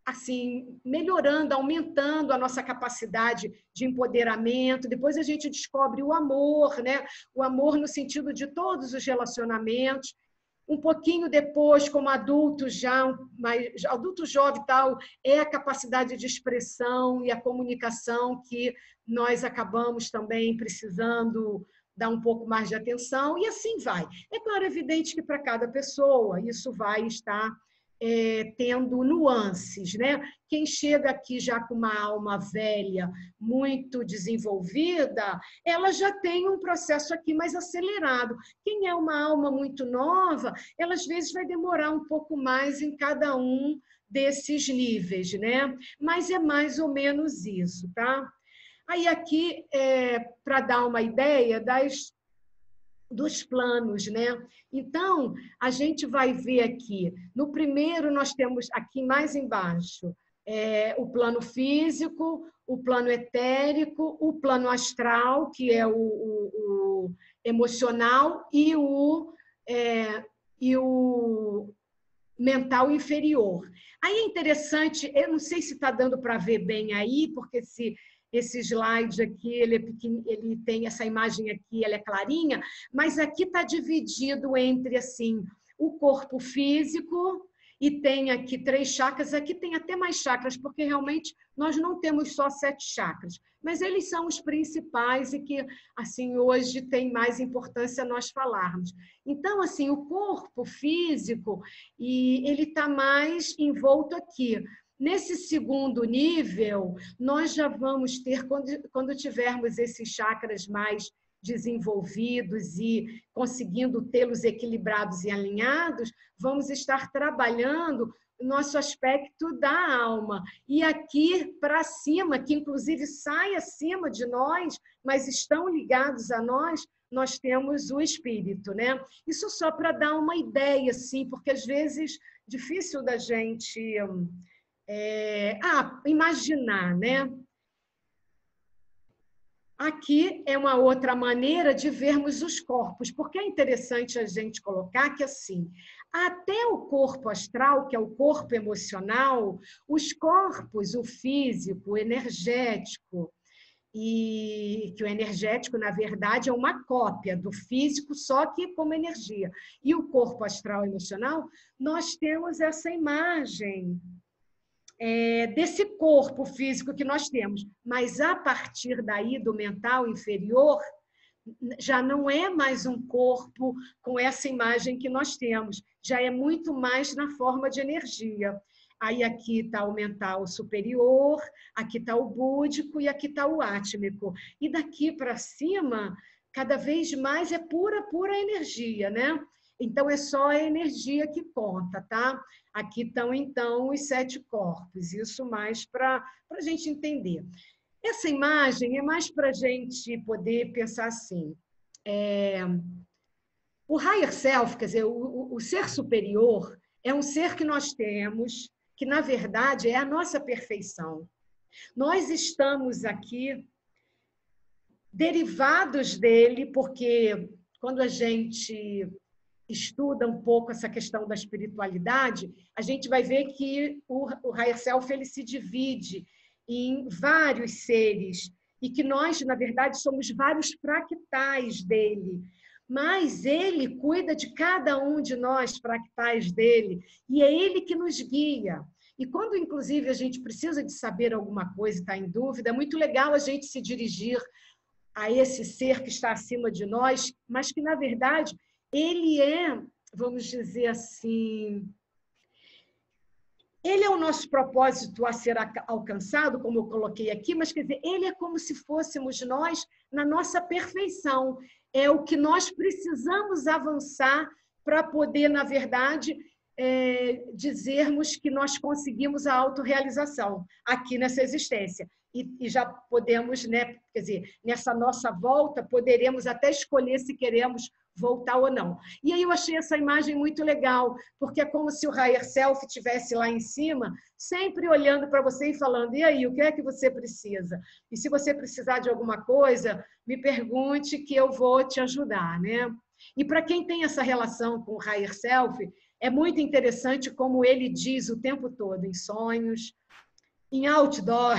assim, melhorando, aumentando a nossa capacidade de empoderamento. Depois a gente descobre o amor, né? O amor no sentido de todos os relacionamentos. Um pouquinho depois, como adulto já, mas adulto jovem e tal, é a capacidade de expressão e a comunicação que nós acabamos também precisando dar um pouco mais de atenção, e assim vai. É claro, é evidente que para cada pessoa isso vai estar tendo nuances, né? Quem chega aqui já com uma alma velha, muito desenvolvida, ela já tem um processo aqui mais acelerado. Quem é uma alma muito nova, ela às vezes vai demorar um pouco mais em cada um desses níveis, né? Mas é mais ou menos isso, tá? Aí aqui, para dar uma ideia dos planos, né? Então, a gente vai ver aqui, no primeiro nós temos aqui mais embaixo, o plano físico, o plano etérico, o plano astral, que é o emocional, e o mental inferior. Aí é interessante, eu não sei se está dando para ver bem aí, porque esse slide aqui, ele é pequeno, ele tem essa imagem aqui, ela é clarinha, mas aqui está dividido entre assim o corpo físico e tem aqui 3 chakras. Aqui tem até mais chakras, porque realmente nós não temos só 7 chakras, mas eles são os principais e que assim hoje tem mais importância nós falarmos. Então assim, o corpo físico e ele está mais envolto aqui. Nesse segundo nível, nós já vamos ter, quando tivermos esses chakras mais desenvolvidos e conseguindo tê-los equilibrados e alinhados, vamos estar trabalhando o nosso aspecto da alma. E aqui para cima, que inclusive sai acima de nós, mas estão ligados a nós, nós temos o espírito, né? Isso só para dar uma ideia, assim, porque às vezes difícil da gente imaginar, né? Aqui é uma outra maneira de vermos os corpos, porque é interessante a gente colocar que, assim, até o corpo astral, que é o corpo emocional, os corpos, o físico, o energético, e que o energético, na verdade, é uma cópia do físico, só que como energia. E o corpo astral emocional, nós temos essa imagem desse corpo físico que nós temos, mas a partir daí do mental inferior, já não é mais um corpo com essa imagem que nós temos, já é muito mais na forma de energia. Aí aqui está o mental superior, aqui está o búdico e aqui está o átmico. E daqui para cima, cada vez mais é pura energia, né? Então, é só a energia que conta, tá? Aqui estão, então, os 7 corpos. Isso mais para a gente entender. Essa imagem é mais para a gente poder pensar assim. O higher self, quer dizer, o ser superior, é um ser que nós temos, que, na verdade, é a nossa perfeição. Nós estamos aqui derivados dele, porque quando a gente estuda um pouco essa questão da espiritualidade, a gente vai ver que o Higher Self ele se divide em vários seres e que nós, na verdade, somos vários fractais dele. Mas ele cuida de cada um de nós, fractais dele, e é ele que nos guia. E quando, inclusive, a gente precisa de saber alguma coisa e está em dúvida, é muito legal a gente se dirigir a esse ser que está acima de nós, mas que, na verdade, ele é, vamos dizer assim, ele é o nosso propósito a ser alcançado, como eu coloquei aqui, mas, quer dizer, ele é como se fôssemos nós na nossa perfeição. É o que nós precisamos avançar para poder, na verdade, dizermos que nós conseguimos a autorrealização aqui nessa existência. E já podemos, né, quer dizer, nessa nossa volta, poderemos até escolher se queremos voltar ou não. E aí eu achei essa imagem muito legal, porque é como se o Higher Self estivesse lá em cima, sempre olhando para você e falando, e aí, o que é que você precisa? E se você precisar de alguma coisa, me pergunte que eu vou te ajudar, né? E para quem tem essa relação com o Higher Self, é muito interessante como ele diz o tempo todo, em sonhos, em outdoor,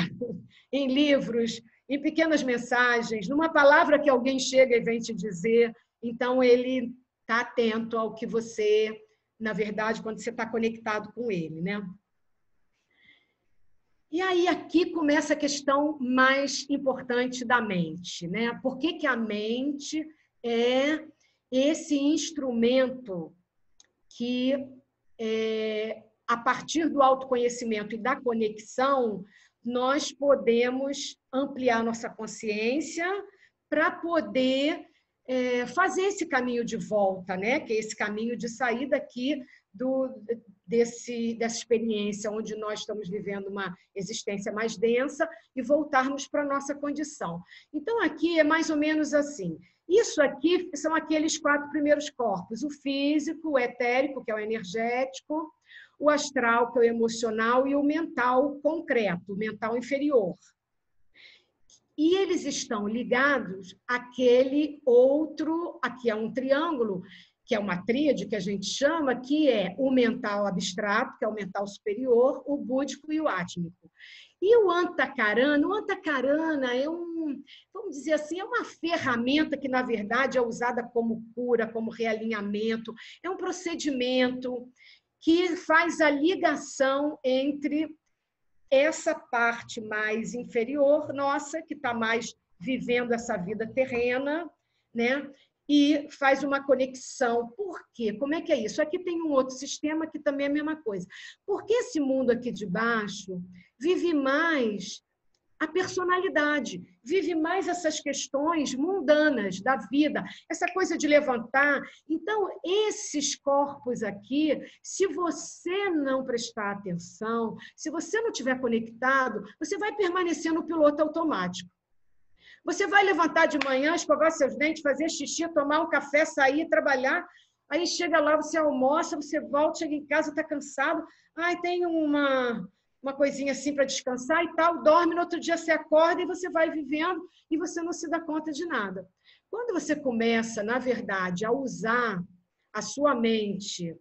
em livros, em pequenas mensagens, numa palavra que alguém chega e vem te dizer. Então, ele está atento ao que você, na verdade, quando você está conectado com ele, né? E aí, aqui começa a questão mais importante da mente, né? Por que que a mente é esse instrumento que, a partir do autoconhecimento e da conexão, nós podemos ampliar nossa consciência para poder fazer esse caminho de volta, né? Que é esse caminho de sair daqui dessa experiência onde nós estamos vivendo uma existência mais densa e voltarmos para a nossa condição. Então, aqui é mais ou menos assim. Isso aqui são aqueles 4 primeiros corpos: o físico, o etérico, que é o energético, o astral, que é o emocional, e o mental concreto, o mental inferior. E eles estão ligados àquele outro, aqui é um triângulo, que é uma tríade que a gente chama, que é o mental abstrato, que é o mental superior, o búdico e o átmico. E o Antakarana é vamos dizer assim, é uma ferramenta que, na verdade, é usada como cura, como realinhamento, é um procedimento que faz a ligação entre essa parte mais inferior nossa, que está mais vivendo essa vida terrena, né? E faz uma conexão. Por quê? Como é que é isso? Aqui tem um outro sistema que também é a mesma coisa. Porque esse mundo aqui de baixo vive mais a personalidade, vive mais essas questões mundanas da vida, essa coisa de levantar. Então, esses corpos aqui, se você não prestar atenção, se você não estiver conectado, você vai permanecer no piloto automático. Você vai levantar de manhã, escovar seus dentes, fazer xixi, tomar um café, sair, trabalhar. Aí chega lá, você almoça, você volta, chega em casa, está cansado. Ai, tem uma coisinha assim para descansar e tal. Dorme, no outro dia você acorda e você vai vivendo e você não se dá conta de nada. Quando você começa, na verdade, a usar a sua mente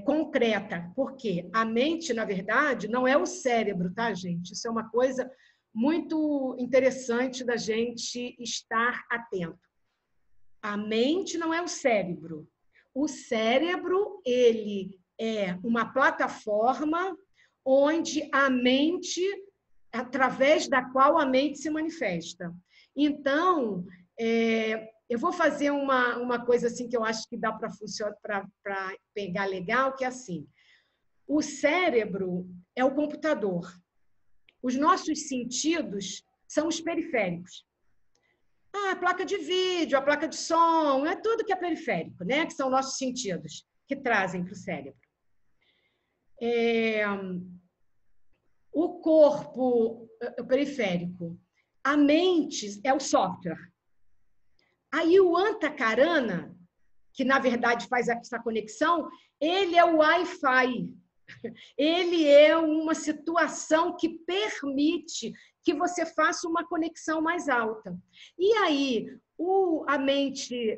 concreta, porque a mente, na verdade, não é o cérebro, tá, gente? Isso é uma coisa muito interessante da gente estar atento. A mente não é o cérebro. O cérebro, ele é uma plataforma onde a mente, através da qual a mente se manifesta. Então, eu vou fazer uma coisa assim que eu acho que dá para funcionar, para pegar legal, que é assim: o cérebro é o computador. Os nossos sentidos são os periféricos. A placa de vídeo, a placa de som, é tudo que é periférico, né? Que são nossos sentidos que trazem para o cérebro. O corpo periférico. A mente é o software. Aí o Antakarana, que na verdade faz essa conexão, ele é o Wi-Fi. Ele é uma situação que permite que você faça uma conexão mais alta. E aí, a mente,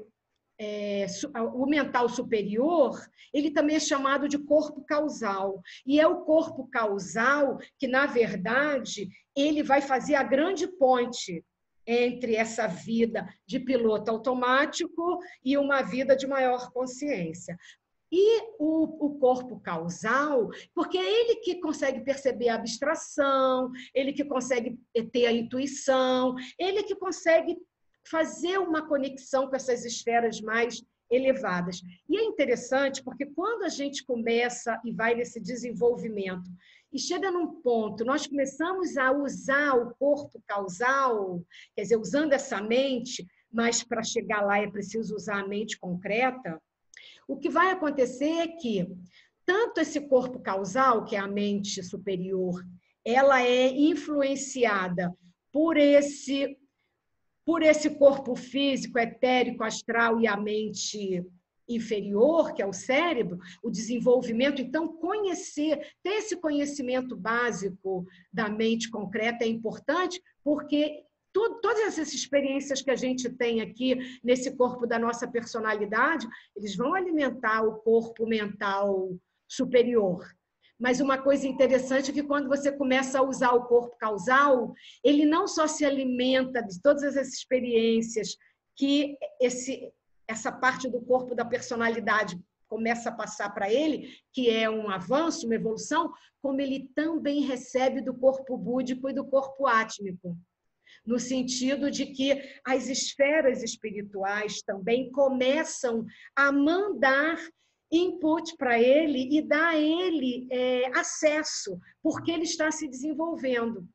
o mental superior, ele também é chamado de corpo causal. E é o corpo causal que, na verdade, ele vai fazer a grande ponte entre essa vida de piloto automático e uma vida de maior consciência. E o corpo causal, porque é ele que consegue perceber a abstração, ele que consegue ter a intuição, ele que consegue fazer uma conexão com essas esferas mais elevadas. E é interessante porque quando a gente começa e vai nesse desenvolvimento e chega num ponto, nós começamos a usar o corpo causal, quer dizer, usando essa mente, mas para chegar lá é preciso usar a mente concreta. O que vai acontecer é que tanto esse corpo causal, que é a mente superior, ela é influenciada por esse corpo físico, etérico, astral e a mente inferior, que é o cérebro, o desenvolvimento. Então, ter esse conhecimento básico da mente concreta é importante, porque todas essas experiências que a gente tem aqui nesse corpo da nossa personalidade, eles vão alimentar o corpo mental superior. Mas uma coisa interessante é que quando você começa a usar o corpo causal, ele não só se alimenta de todas as experiências que essa parte do corpo da personalidade começa a passar para ele, que é um avanço, uma evolução, como ele também recebe do corpo búdico e do corpo átmico. No sentido de que as esferas espirituais também começam a mandar input para ele e dar a ele acesso, porque ele está se desenvolvendo.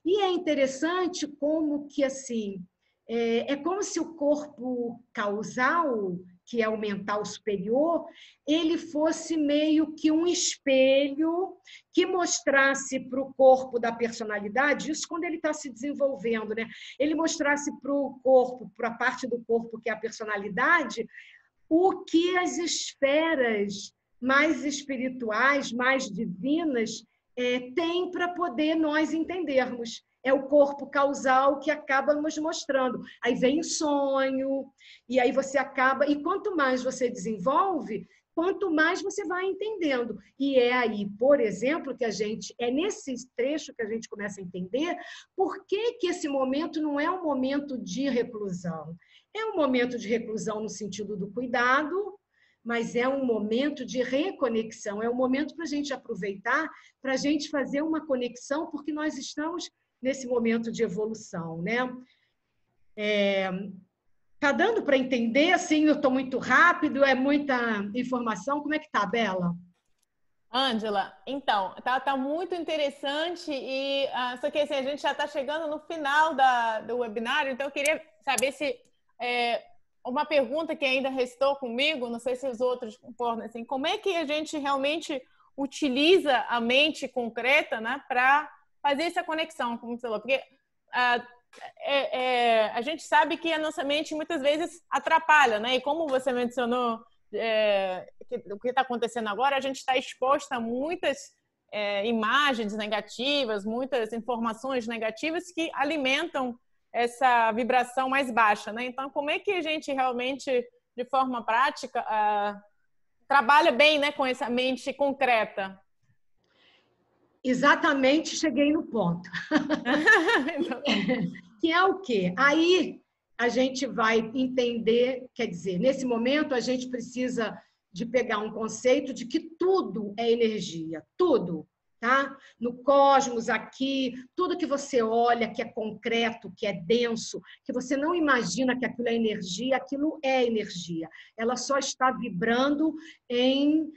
E é interessante como que, assim, é como se o corpo causal, que é o mental superior, ele fosse meio que um espelho que mostrasse para o corpo da personalidade, isso quando ele está se desenvolvendo, né? Ele mostrasse para o corpo, para a parte do corpo que é a personalidade, o que as esferas mais espirituais, mais divinas, têm para poder nós entendermos. É o corpo causal que acaba nos mostrando. Aí vem o sonho, e aí você acaba... E quanto mais você desenvolve, quanto mais você vai entendendo. E é aí, por exemplo, que é nesse trecho que a gente começa a entender por que esse momento não é um momento de reclusão. É um momento de reclusão no sentido do cuidado, mas é um momento de reconexão, é um momento para a gente aproveitar, para a gente fazer uma conexão, porque nós estamos nesse momento de evolução, né? Tá dando para entender? Assim, eu estou muito rápido, é muita informação. Como é que tá, Bela? Ângela, então, tá muito interessante e só que assim, a gente já está chegando no final do webinário, então eu queria saber se uma pergunta que ainda restou comigo, não sei se os outros concordam, assim, como é que a gente realmente utiliza a mente concreta, né, para fazer essa conexão, como você falou, porque a gente sabe que a nossa mente muitas vezes atrapalha, né, e como você mencionou, o que está acontecendo agora, a gente está exposta a muitas imagens negativas, muitas informações negativas que alimentam essa vibração mais baixa, né? Então, como é que a gente realmente, de forma prática, trabalha bem, né, com essa mente concreta? Exatamente, cheguei no ponto. Que é o quê? Aí a gente vai entender, quer dizer, nesse momento a gente precisa de pegar um conceito de que tudo é energia, tudo. Tá? No cosmos, aqui, tudo que você olha, que é concreto, que é denso, que você não imagina que aquilo é energia, aquilo é energia. Ela só está vibrando em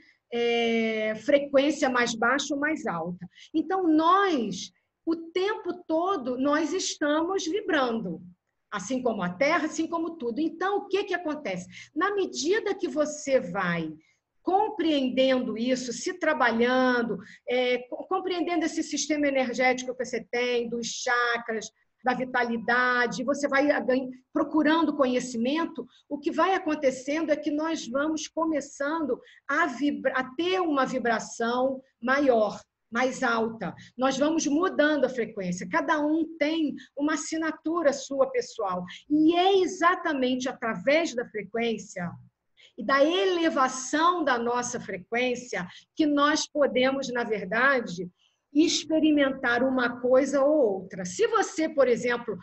frequência mais baixa ou mais alta. Então, nós, o tempo todo, nós estamos vibrando. Assim como a Terra, assim como tudo. Então, o que acontece? Na medida que você vai compreendendo isso, se trabalhando, compreendendo esse sistema energético que você tem, dos chakras, da vitalidade, você vai procurando conhecimento, o que vai acontecendo é que nós vamos começando a ter uma vibração maior, mais alta. Nós vamos mudando a frequência. Cada um tem uma assinatura sua pessoal. E é exatamente através da frequência e da elevação da nossa frequência que nós podemos, na verdade, experimentar uma coisa ou outra. Se você, por exemplo,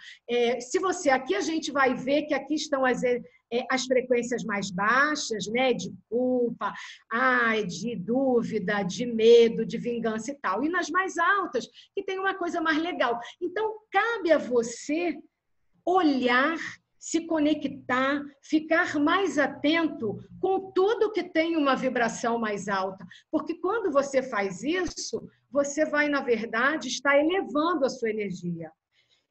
aqui a gente vai ver que aqui estão as frequências mais baixas, né, de culpa, de dúvida, de medo, de vingança e tal. E nas mais altas, que tem uma coisa mais legal. Então, cabe a você olhar, se conectar, ficar mais atento com tudo que tem uma vibração mais alta. Porque quando você faz isso, você vai, na verdade, estar elevando a sua energia.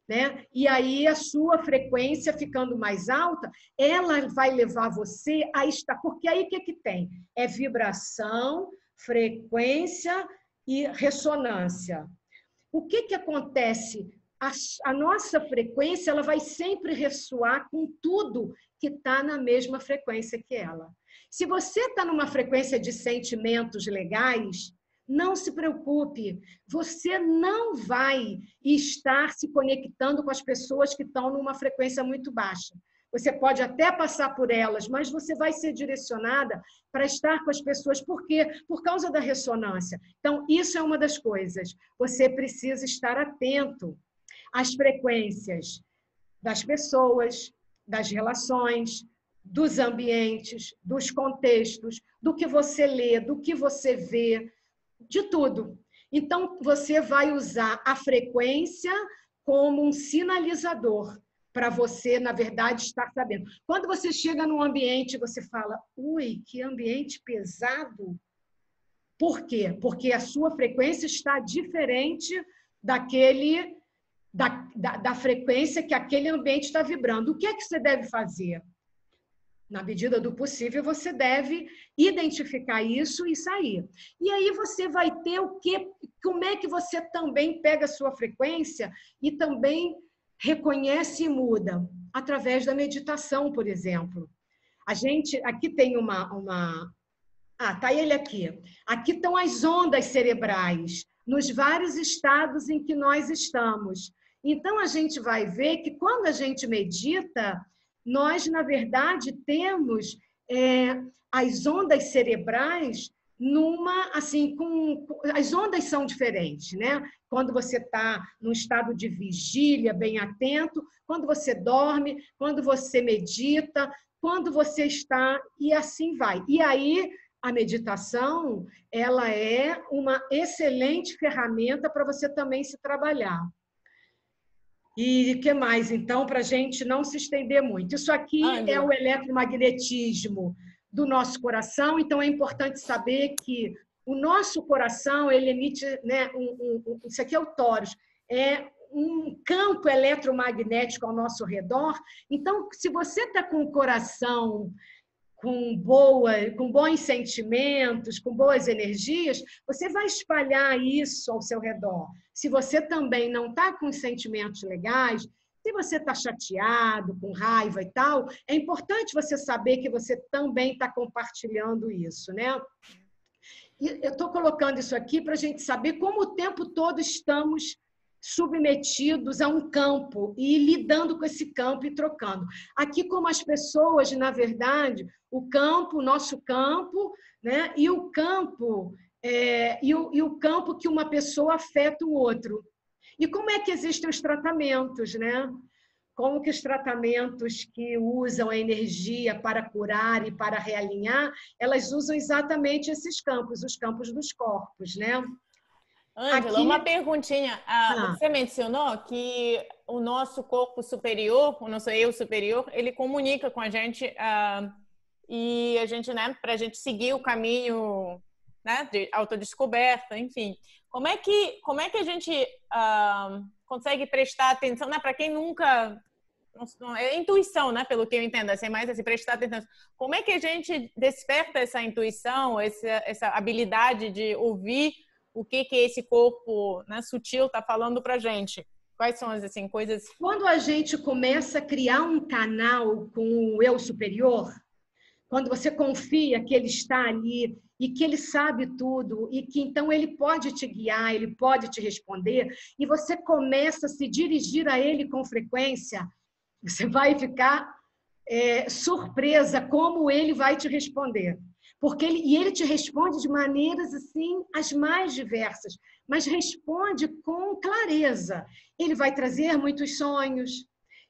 Né? E aí a sua frequência ficando mais alta, ela vai levar você a estar... Porque aí o que tem? É vibração frequência e ressonância. O que acontece? A nossa frequência ela vai sempre ressoar com tudo que está na mesma frequência que ela. Se você está numa frequência de sentimentos legais, não se preocupe, você não vai estar se conectando com as pessoas que estão numa frequência muito baixa. Você pode até passar por elas, mas você vai ser direcionada para estar com as pessoas. Por quê? Por causa da ressonância. Então, isso é uma das coisas. Você precisa estar atento às frequências das pessoas, das relações, dos ambientes, dos contextos, do que você lê, do que você vê, de tudo. Então, você vai usar a frequência como um sinalizador para você, na verdade, estar sabendo. Quando você chega num ambiente, você fala, ui, que ambiente pesado. Por quê? Porque a sua frequência está diferente da frequência que aquele ambiente está vibrando. O que é que você deve fazer? Na medida do possível, você deve identificar isso e sair. E aí você vai ter o quê? Como é que você também pega a sua frequência e também reconhece e muda? Através da meditação, por exemplo. A gente, aqui tem tá ele aqui. Aqui estão as ondas cerebrais, nos vários estados em que nós estamos. Então, a gente vai ver que quando a gente medita, nós, na verdade, temos as ondas cerebrais as ondas são diferentes, né? Quando você está num estado de vigília, bem atento, quando você dorme, quando você medita, quando você está, e assim vai. E aí, a meditação, ela é uma excelente ferramenta para você também se trabalhar. E o que mais, então, para a gente não se estender muito? Isso aqui é o eletromagnetismo do nosso coração, então é importante saber que o nosso coração, ele emite, né, isso aqui é o tórax, é um campo eletromagnético ao nosso redor. Então, se você está com o coração com bons sentimentos, com boas energias, você vai espalhar isso ao seu redor. Se você também não está com sentimentos legais, se você está chateado, com raiva e tal, é importante você saber que você também está compartilhando isso, né? E eu estou colocando isso aqui para a gente saber como o tempo todo estamos submetidos a um campo e lidando com esse campo e trocando. Aqui, como as pessoas, na verdade, o campo, o nosso campo, né? E o campo, o campo que uma pessoa afeta o outro. E como é que existem os tratamentos, né? Como que os tratamentos que usam a energia para curar e para realinhar, elas usam exatamente esses campos, os campos dos corpos, né? Ângela, uma perguntinha. Você mencionou que o nosso corpo superior, o nosso eu superior, ele comunica com a gente e a gente, né, para a gente seguir o caminho, né, de autodescoberta, enfim. Como é que a gente consegue prestar atenção, né, para quem nunca... É intuição, né, pelo que eu entendo, assim, mais assim, prestar atenção. Como é que a gente desperta essa intuição, essa habilidade de ouvir o que esse corpo, né, sutil está falando para a gente? Quais são as assim, coisas... Quando a gente começa a criar um canal com o eu superior, quando você confia que ele está ali e que ele sabe tudo e que então ele pode te guiar, ele pode te responder, e você começa a se dirigir a ele com frequência, você vai ficar surpresa como ele vai te responder. Porque ele te responde de maneiras assim, as mais diversas, mas responde com clareza. Ele vai trazer muitos sonhos,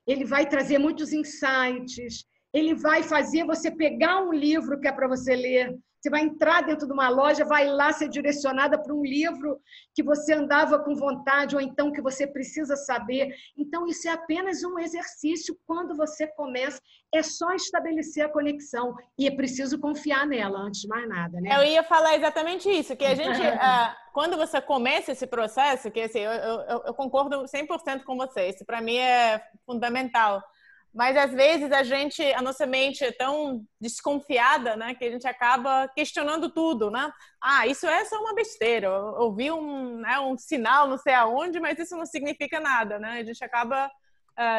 ele vai trazer muitos insights, ele vai fazer você pegar um livro que é para você ler. Você vai entrar dentro de uma loja, vai lá ser direcionada para um livro que você andava com vontade ou então que você precisa saber. Então, isso é apenas um exercício. Quando você começa, é só estabelecer a conexão. E é preciso confiar nela, antes de mais nada, né? Eu ia falar exatamente isso, que a gente, quando você começa esse processo, que assim, eu concordo 100% com você, isso para mim é fundamental. Mas às vezes a nossa mente é tão desconfiada, né, que a gente acaba questionando tudo, né? Ah, isso é só uma besteira. Eu ouvi um sinal, não sei aonde, mas isso não significa nada, né? A gente acaba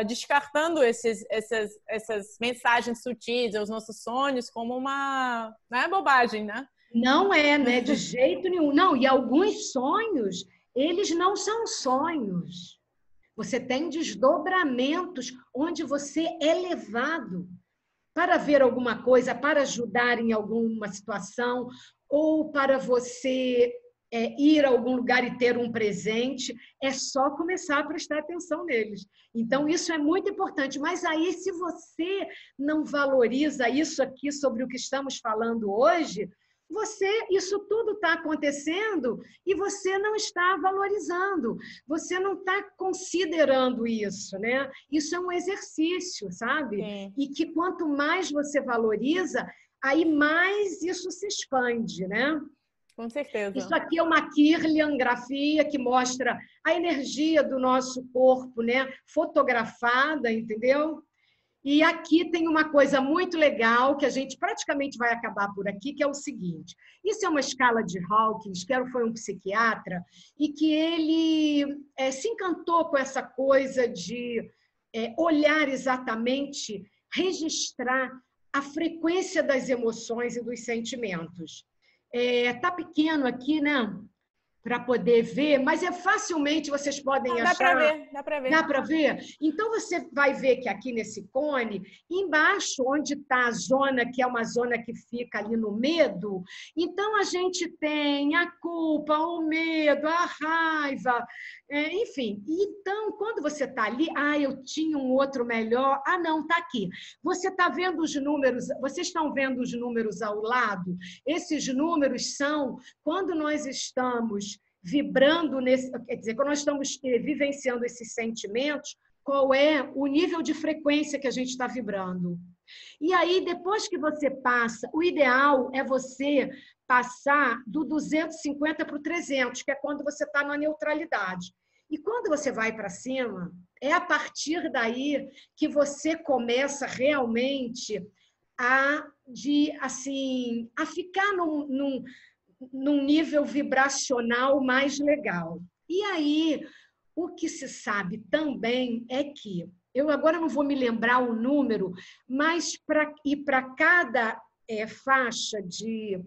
descartando essas mensagens sutis, os nossos sonhos, como uma, né, bobagem, né? Não é, né? De jeito nenhum. Não, e alguns sonhos, eles não são sonhos. Você tem desdobramentos onde você é levado para ver alguma coisa, para ajudar em alguma situação, ou para você ir a algum lugar e ter um presente, é só começar a prestar atenção neles. Então, isso é muito importante. Mas aí, se você não valoriza isso aqui sobre o que estamos falando hoje, isso tudo está acontecendo e você não está valorizando, você não está considerando isso, né? Isso é um exercício, sabe? Sim. E que quanto mais você valoriza, aí mais isso se expande, né? Com certeza. Isso aqui é uma Kirlian-grafia que mostra a energia do nosso corpo, né? Fotografada, entendeu? E aqui tem uma coisa muito legal, que a gente praticamente vai acabar por aqui, que é o seguinte. Isso é uma escala de Hawkins, que foi um psiquiatra, e que ele se encantou com essa coisa de olhar exatamente, registrar a frequência das emoções e dos sentimentos. Tá pequeno aqui, né? Para poder ver, mas facilmente vocês podem Dá para achar. ver, dá para ver. Dá para ver? Então, você vai ver que aqui nesse cone, embaixo, onde está a zona, que é uma zona que fica ali no medo, então a gente tem a culpa, o medo, a raiva, enfim. Então, quando você está ali, eu tinha um outro melhor, não, está aqui. Você está vendo os números, vocês estão vendo os números ao lado? Esses números são quando nós estamos vibrando quer dizer, quando nós estamos vivenciando esses sentimentos, qual é o nível de frequência que a gente está vibrando. E aí, depois que você passa, o ideal é você passar do 250 para o 300, que é quando você está na neutralidade. E quando você vai para cima, é a partir daí que você começa realmente a ficar num nível vibracional mais legal. E aí, o que se sabe também é que, eu agora não vou me lembrar o número, mas para cada faixa de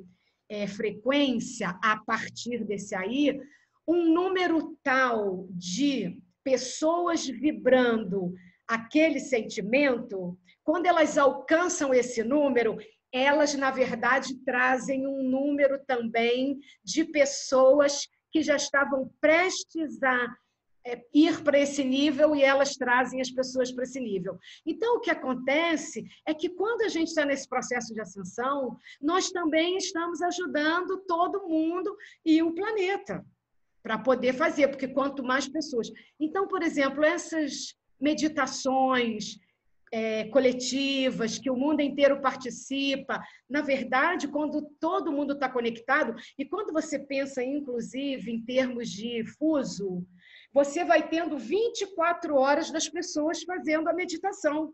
frequência, a partir desse aí, um número tal de pessoas vibrando aquele sentimento, quando elas alcançam esse número, elas, na verdade, trazem um número também de pessoas que já estavam prestes a ir para esse nível e elas trazem as pessoas para esse nível. Então, o que acontece é que quando a gente está nesse processo de ascensão, nós também estamos ajudando todo mundo e o planeta para poder fazer, porque quanto mais pessoas... Então, por exemplo, essas meditações coletivas, que o mundo inteiro participa. Na verdade, quando todo mundo está conectado, e quando você pensa, inclusive, em termos de fuso, você vai tendo 24 horas das pessoas fazendo a meditação.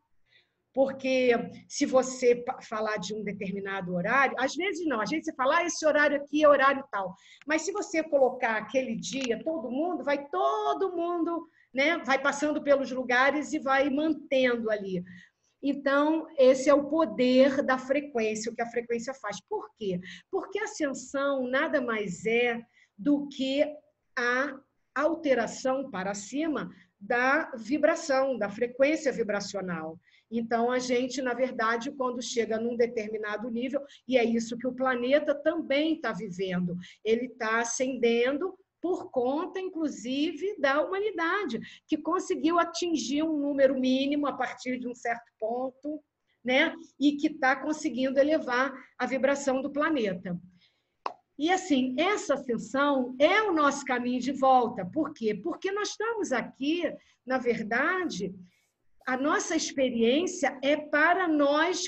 Porque se você falar de um determinado horário, às vezes não, às vezes você fala, esse horário aqui é horário tal. Mas se você colocar aquele dia, todo mundo, né, vai passando pelos lugares e vai mantendo ali. Então, esse é o poder da frequência, o que a frequência faz. Por quê? Porque a ascensão nada mais é do que a alteração para cima da vibração, da frequência vibracional. Então, a gente, na verdade, quando chega num determinado nível, e é isso que o planeta também está vivendo, ele está ascendendo por conta, inclusive, da humanidade, que conseguiu atingir um número mínimo a partir de um certo ponto, né? E que está conseguindo elevar a vibração do planeta. E, assim, essa ascensão é o nosso caminho de volta. Por quê? Porque nós estamos aqui, na verdade, a nossa experiência é para nós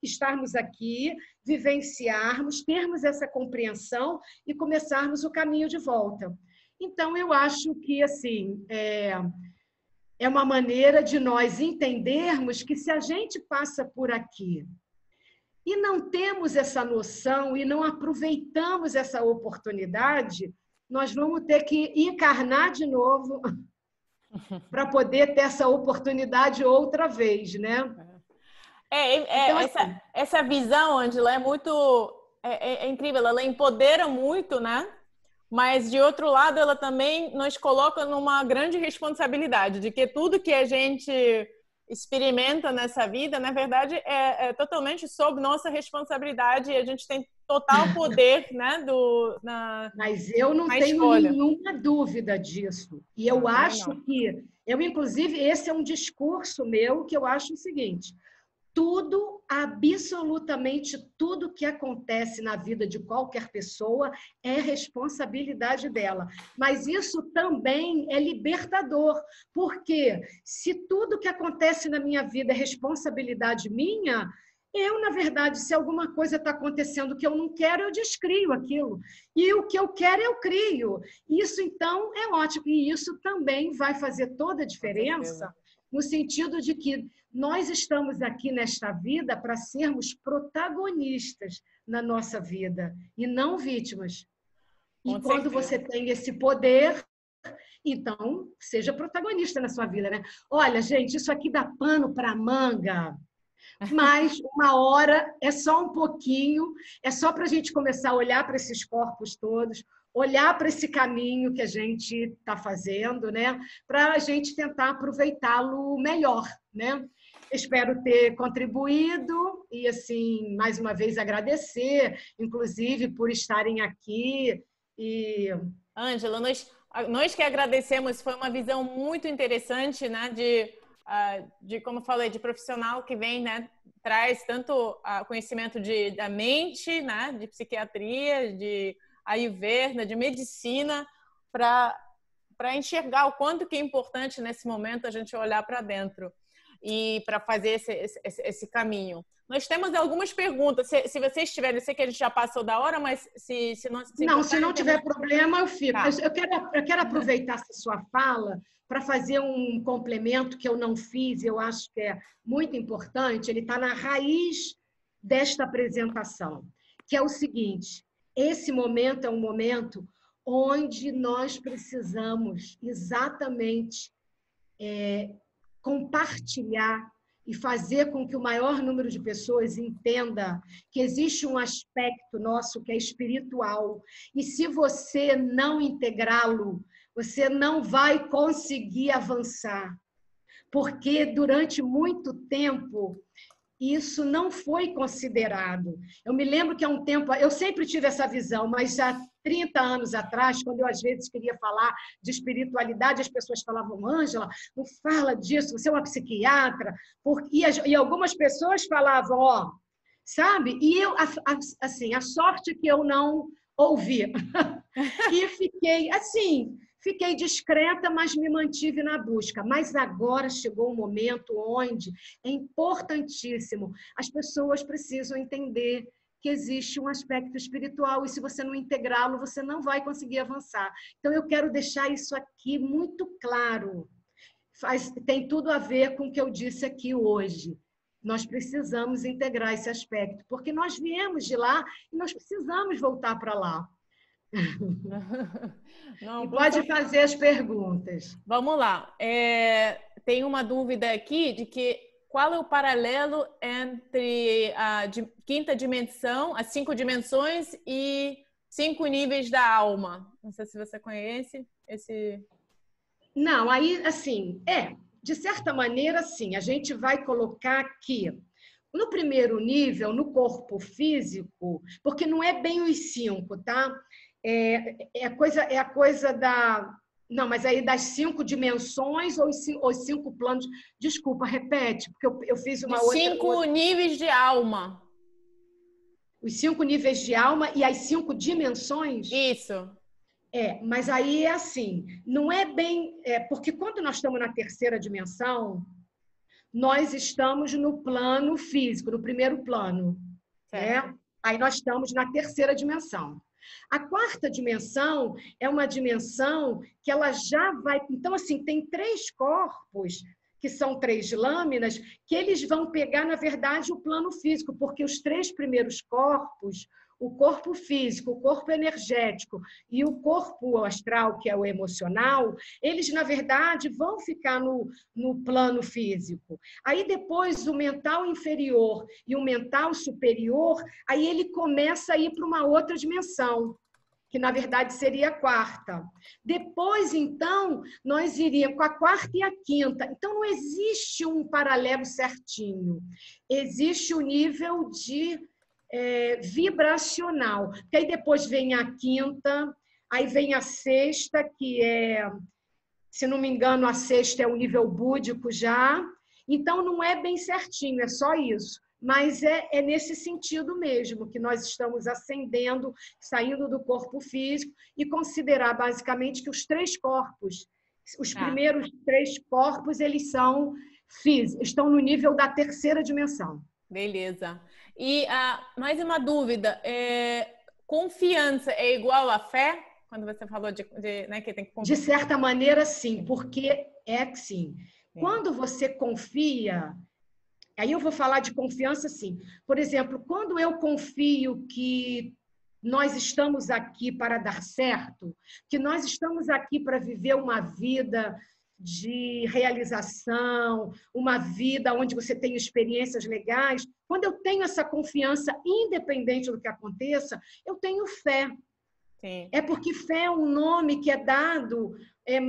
estarmos aqui, vivenciarmos, termos essa compreensão e começarmos o caminho de volta. Então, eu acho que, assim, é uma maneira de nós entendermos que se a gente passa por aqui e não temos essa noção e não aproveitamos essa oportunidade, nós vamos ter que encarnar de novo para poder ter essa oportunidade outra vez, né? Então, essa visão, Ângela, é muito incrível. Ela empodera muito, né? Mas, de outro lado, ela também nos coloca numa grande responsabilidade de que tudo que a gente experimenta nessa vida, na verdade, é totalmente sob nossa responsabilidade e a gente tem total poder, né, Mas eu não tenho escolha. nenhuma dúvida disso. E eu acho que, inclusive, esse é um discurso meu que eu acho o seguinte: tudo, absolutamente tudo que acontece na vida de qualquer pessoa é responsabilidade dela. Mas isso também é libertador, porque se tudo que acontece na minha vida é responsabilidade minha, eu, na verdade, se alguma coisa está acontecendo que eu não quero, eu descrio aquilo. E o que eu quero, eu crio. Isso, então, é ótimo. E isso também vai fazer toda a diferença, no sentido de que nós estamos aqui nesta vida para sermos protagonistas na nossa vida e não vítimas. E quando você tem esse poder, então, seja protagonista na sua vida, né? Olha, gente, isso aqui dá pano para manga, mas uma hora é só um pouquinho, é só para a gente começar a olhar para esses corpos todos, olhar para esse caminho que a gente está fazendo, né? Para a gente tentar aproveitá-lo melhor, né? Espero ter contribuído e, assim, mais uma vez agradecer, inclusive, por estarem aqui. Ângela, nós que agradecemos, foi uma visão muito interessante, né, de como eu falei, de profissional que vem, né, traz tanto conhecimento da mente, né, de psiquiatria, de Ayurveda, de medicina, para enxergar o quanto que é importante nesse momento a gente olhar para dentro e para fazer esse caminho. Nós temos algumas perguntas. Se vocês tiverem, eu sei que a gente já passou da hora, mas se não tiver problema, eu fico. Tá. Eu quero aproveitar essa sua fala para fazer um complemento que eu não fiz, eu acho que é muito importante. Ele está na raiz desta apresentação, que é o seguinte: esse momento é um momento onde nós precisamos exatamente compartilhar e fazer com que o maior número de pessoas entenda que existe um aspecto nosso que é espiritual. E se você não integrá-lo, você não vai conseguir avançar. Porque durante muito tempo isso não foi considerado. Eu me lembro que há um tempo, eu sempre tive essa visão, mas há 30 anos atrás, quando eu às vezes queria falar de espiritualidade, as pessoas falavam: Ângela, não fala disso, você é uma psiquiatra. E algumas pessoas falavam, ó, sabe? E eu, assim, a sorte que eu não ouvi. E fiquei assim... Fiquei discreta, mas me mantive na busca. Mas agora chegou um momento onde é importantíssimo. As pessoas precisam entender que existe um aspecto espiritual e se você não integrá-lo, você não vai conseguir avançar. Então, eu quero deixar isso aqui muito claro. Tem tudo a ver com o que eu disse aqui hoje. Nós precisamos integrar esse aspecto, porque nós viemos de lá e nós precisamos voltar para lá. Não, e pode fazer as perguntas. Vamos lá. Tem uma dúvida aqui de que qual é o paralelo entre a quinta dimensão, as 5 dimensões e 5 níveis da alma. Não sei se você conhece esse... Não, aí, assim, de certa maneira, sim, a gente vai colocar aqui no primeiro nível, no corpo físico, porque não é bem os 5, tá? É a coisa da... Não, mas aí das 5 dimensões ou os 5 planos... Desculpa, repete, porque eu fiz uma outra... 5 níveis de alma. Os 5 níveis de alma e as 5 dimensões? Isso. Mas aí é assim, não é bem... porque quando nós estamos na terceira dimensão, nós estamos no plano físico, no primeiro plano. Aí nós estamos na terceira dimensão. A quarta dimensão é uma dimensão que ela já vai... Então, assim, tem 3 corpos, que são 3 lâminas, que eles vão pegar, na verdade, o plano físico, porque os 3 primeiros corpos, o corpo físico, o corpo energético e o corpo astral, que é o emocional, eles, na verdade, vão ficar no plano físico. Aí, depois, o mental inferior e o mental superior, aí ele começa a ir para uma outra dimensão, que, na verdade, seria a quarta. Depois, então, nós iríamos com a quarta e a quinta. Então, não existe um paralelo certinho. Existe o nível de vibracional. Que aí depois vem a quinta, aí vem a sexta, que é, se não me engano, a sexta é o nível búdico já. Então, não é bem certinho, é só isso. Mas é nesse sentido mesmo, que nós estamos ascendendo, saindo do corpo físico, e considerar basicamente que os 3 corpos, os primeiros 3 corpos, eles são físicos, estão no nível da terceira dimensão. Beleza. E mais uma dúvida, confiança é igual a fé? Quando você falou né, que tem que confiar. De certa maneira, sim, porque é que sim. Quando você confia, aí eu vou falar de confiança, sim. Por exemplo, quando eu confio que nós estamos aqui para dar certo, que nós estamos aqui para viver uma vida de realização, uma vida onde você tem experiências legais, quando eu tenho essa confiança, independente do que aconteça, eu tenho fé. Sim. É porque fé é um nome que é dado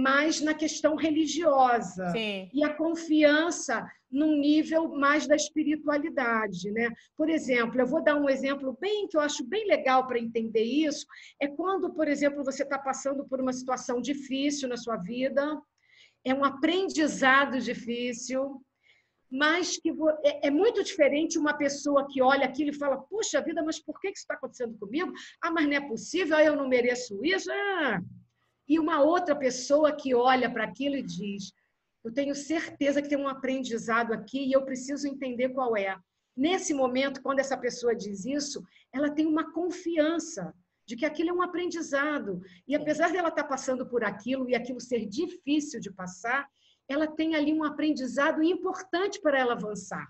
mais na questão religiosa. Sim. E a confiança num nível mais da espiritualidade, né? Por exemplo, eu vou dar um exemplo que eu acho bem legal para entender isso, é quando, por exemplo, você está passando por uma situação difícil na sua vida, é um aprendizado difícil, mas que é muito diferente uma pessoa que olha aquilo e fala, puxa vida, mas por que isso está acontecendo comigo? Ah, mas não é possível, eu não mereço isso. E uma outra pessoa que olha para aquilo e diz, eu tenho certeza que tem um aprendizado aqui e eu preciso entender qual é. Nesse momento, quando essa pessoa diz isso, ela tem uma confiança de que aquilo é um aprendizado. E apesar dela estar passando por aquilo e aquilo ser difícil de passar, ela tem ali um aprendizado importante para ela avançar.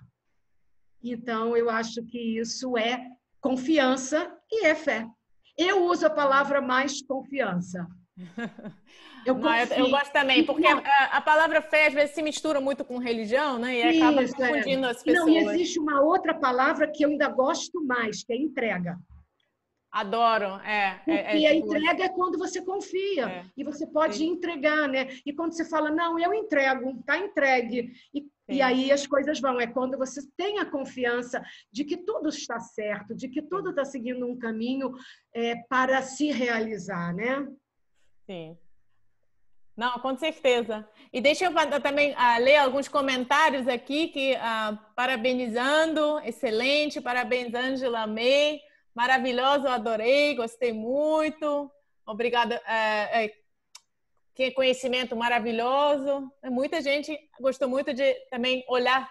Então, eu acho que isso é confiança e é fé. Eu uso a palavra mais confiança. Eu gosto também, porque a palavra fé às vezes se mistura muito com religião, né? E acaba confundindo as pessoas. Não, e existe uma outra palavra que eu ainda gosto mais, que é entrega. Adoro, Porque a entrega é quando você confia e você pode entregar, né? E quando você fala, não, eu entrego, tá entregue. E aí as coisas vão. É quando você tem a confiança de que tudo está certo, de que tudo está seguindo um caminho para se realizar, né? Sim. Não, com certeza. E deixa eu também ler alguns comentários aqui, parabenizando, excelente, parabéns, Ângela, amei. Maravilhoso, eu adorei, gostei muito. Obrigada. Que conhecimento maravilhoso. Muita gente gostou muito de também olhar.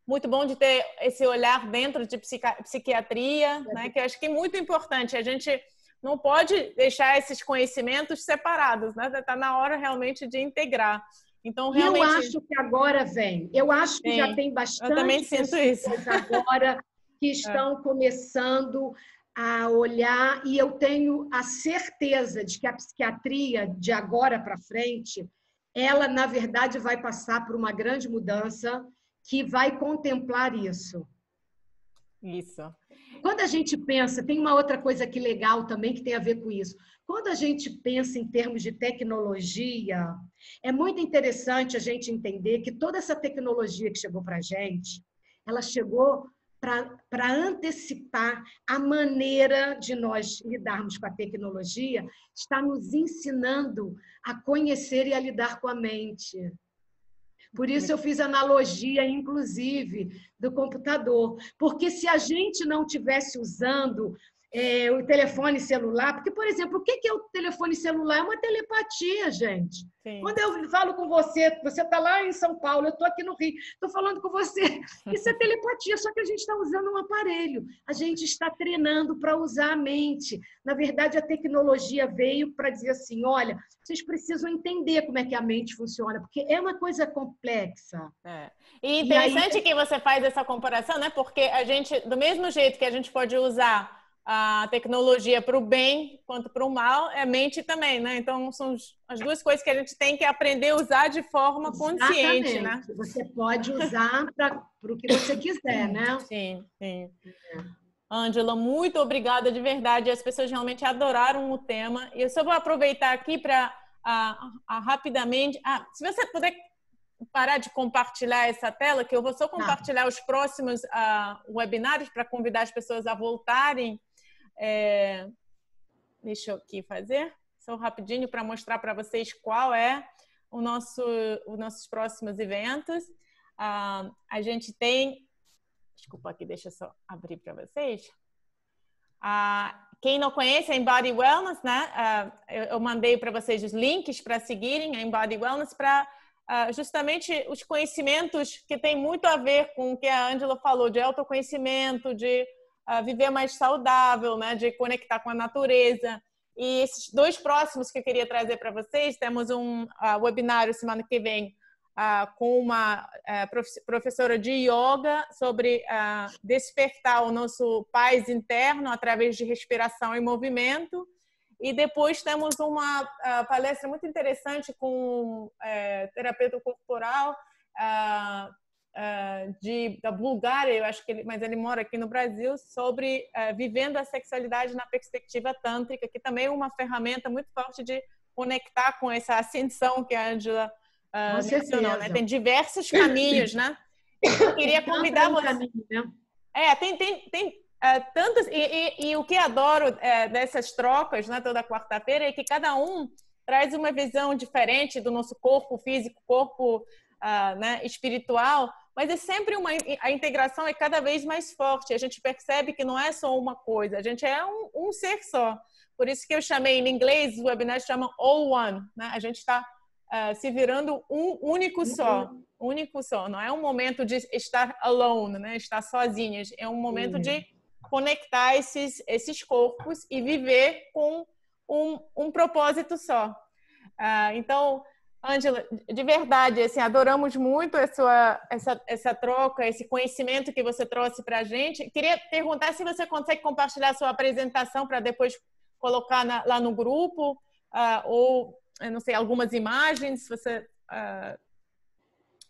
Muito bom de ter esse olhar dentro de psiquiatria, né? Que eu acho que é muito importante. A gente não pode deixar esses conhecimentos separados, né? Está na hora realmente de integrar. Então, realmente... Eu acho que agora vem. Eu acho que já tem bastante pessoas agora que estão começando a olhar, e eu tenho a certeza de que a psiquiatria, de agora para frente, ela, na verdade, vai passar por uma grande mudança que vai contemplar isso. Isso. Quando a gente pensa, tem uma outra coisa aqui legal também que tem a ver com isso. Quando a gente pensa em termos de tecnologia, é muito interessante a gente entender que toda essa tecnologia que chegou para a gente, ela chegou para antecipar a maneira de nós lidarmos com a tecnologia, está nos ensinando a conhecer e a lidar com a mente. Por isso eu fiz analogia, inclusive, do computador. Porque se a gente não estivesse usando o telefone celular, porque, por exemplo, o que é o telefone celular? É uma telepatia, gente. Sim. Quando eu falo com você, você está lá em São Paulo, eu estou aqui no Rio, estou falando com você, isso é telepatia, só que a gente está usando um aparelho, a gente está treinando para usar a mente. Na verdade, a tecnologia veio para dizer assim, olha, vocês precisam entender como é que a mente funciona, porque é uma coisa complexa. E interessante que você faz essa comparação, né? Porque a gente, do mesmo jeito que a gente pode usar a tecnologia para o bem quanto para o mal, é mente também, né? Então, são as duas coisas que a gente tem que aprender a usar de forma consciente, né? Você pode usar para o que você quiser, né? Sim, sim. Ângela, muito obrigada de verdade. As pessoas realmente adoraram o tema. E eu só vou aproveitar aqui para rapidamente... se você puder parar de compartilhar essa tela, que eu vou só compartilhar os próximos webinários para convidar as pessoas a voltarem. Deixa eu aqui fazer só rapidinho para mostrar para vocês qual é os nossos próximos eventos. A gente tem... Desculpa aqui, deixa eu só abrir para vocês. Quem não conhece a Embody Wellness, né? Eu mandei para vocês os links para seguirem a Embody Wellness para justamente os conhecimentos que tem muito a ver com o que a Ângela falou, de autoconhecimento, de viver mais saudável, né? De conectar com a natureza. E esses dois próximos que eu queria trazer para vocês, temos um webinário semana que vem com uma professora de yoga sobre despertar o nosso paz interno através de respiração e movimento. E depois temos uma palestra muito interessante com terapeuta corporal da Bulgária, eu acho que mas ele mora aqui no Brasil, sobre vivendo a sexualidade na perspectiva tântrica, que também é uma ferramenta muito forte de conectar com essa ascensão que a Ângela mencionou, né? Tem diversos caminhos, né? Eu queria convidar você. Tem tantas e o que adoro dessas trocas, né, toda quarta-feira, é que cada um traz uma visão diferente do nosso corpo físico, corpo né, espiritual, mas é sempre a integração é cada vez mais forte. A gente percebe que não é só uma coisa, a gente é um ser só. Por isso que eu chamei em inglês, o webinar se chama All One, né? A gente está se virando um único só. Não é um momento de estar alone, né? Estar sozinhas. É um momento de conectar esses corpos e viver com um propósito só. Então, Ângela, de verdade, assim, adoramos muito essa troca, esse conhecimento que você trouxe para a gente. Queria perguntar se você consegue compartilhar a sua apresentação para depois colocar lá no grupo, ou, eu não sei, algumas imagens, se você...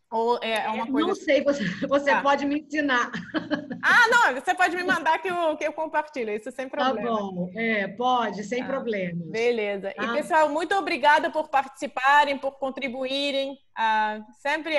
ou é uma coisa... Não sei, você pode me ensinar. Não, você pode me mandar que eu compartilho, isso sem problema. Tá bom, pode, sem problemas. Beleza. E, pessoal, muito obrigada por participarem, por contribuírem. Sempre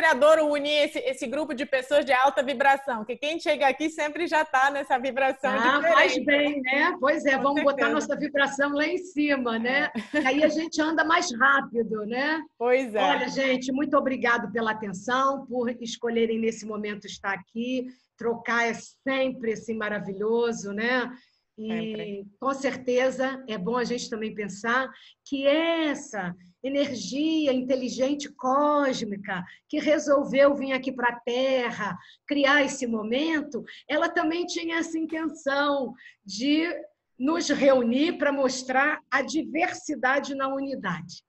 adoro unir esse grupo de pessoas de alta vibração, que quem chega aqui sempre já está nessa vibração diferente. Faz bem, né? Pois é, vamos botar nossa vibração lá em cima, né? Aí a gente anda mais rápido, né? Pois é. Olha, gente, muito obrigado pela atenção, por escolherem nesse momento estar aqui. Trocar é sempre assim maravilhoso, né? E com certeza é bom a gente também pensar que essa energia inteligente cósmica que resolveu vir aqui para a Terra, criar esse momento, ela também tinha essa intenção de nos reunir para mostrar a diversidade na unidade.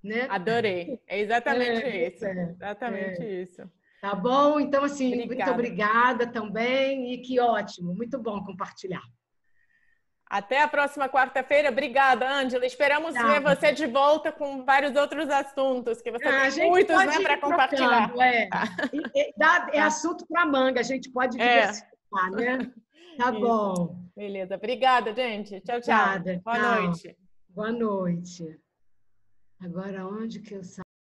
Né? Adorei. É exatamente isso. Exatamente isso. Tá bom? Então, assim, muito obrigada também e que ótimo, muito bom compartilhar. Até a próxima quarta-feira. Obrigada, Ângela. Esperamos ver você de volta com vários outros assuntos, que você tem muitos, né, para compartilhar. É assunto para manga, a gente pode diversificar, né? Tá bom. Beleza. Obrigada, gente. Tchau, tchau. Obrigada. Boa noite. Boa noite. Agora, onde que eu saio?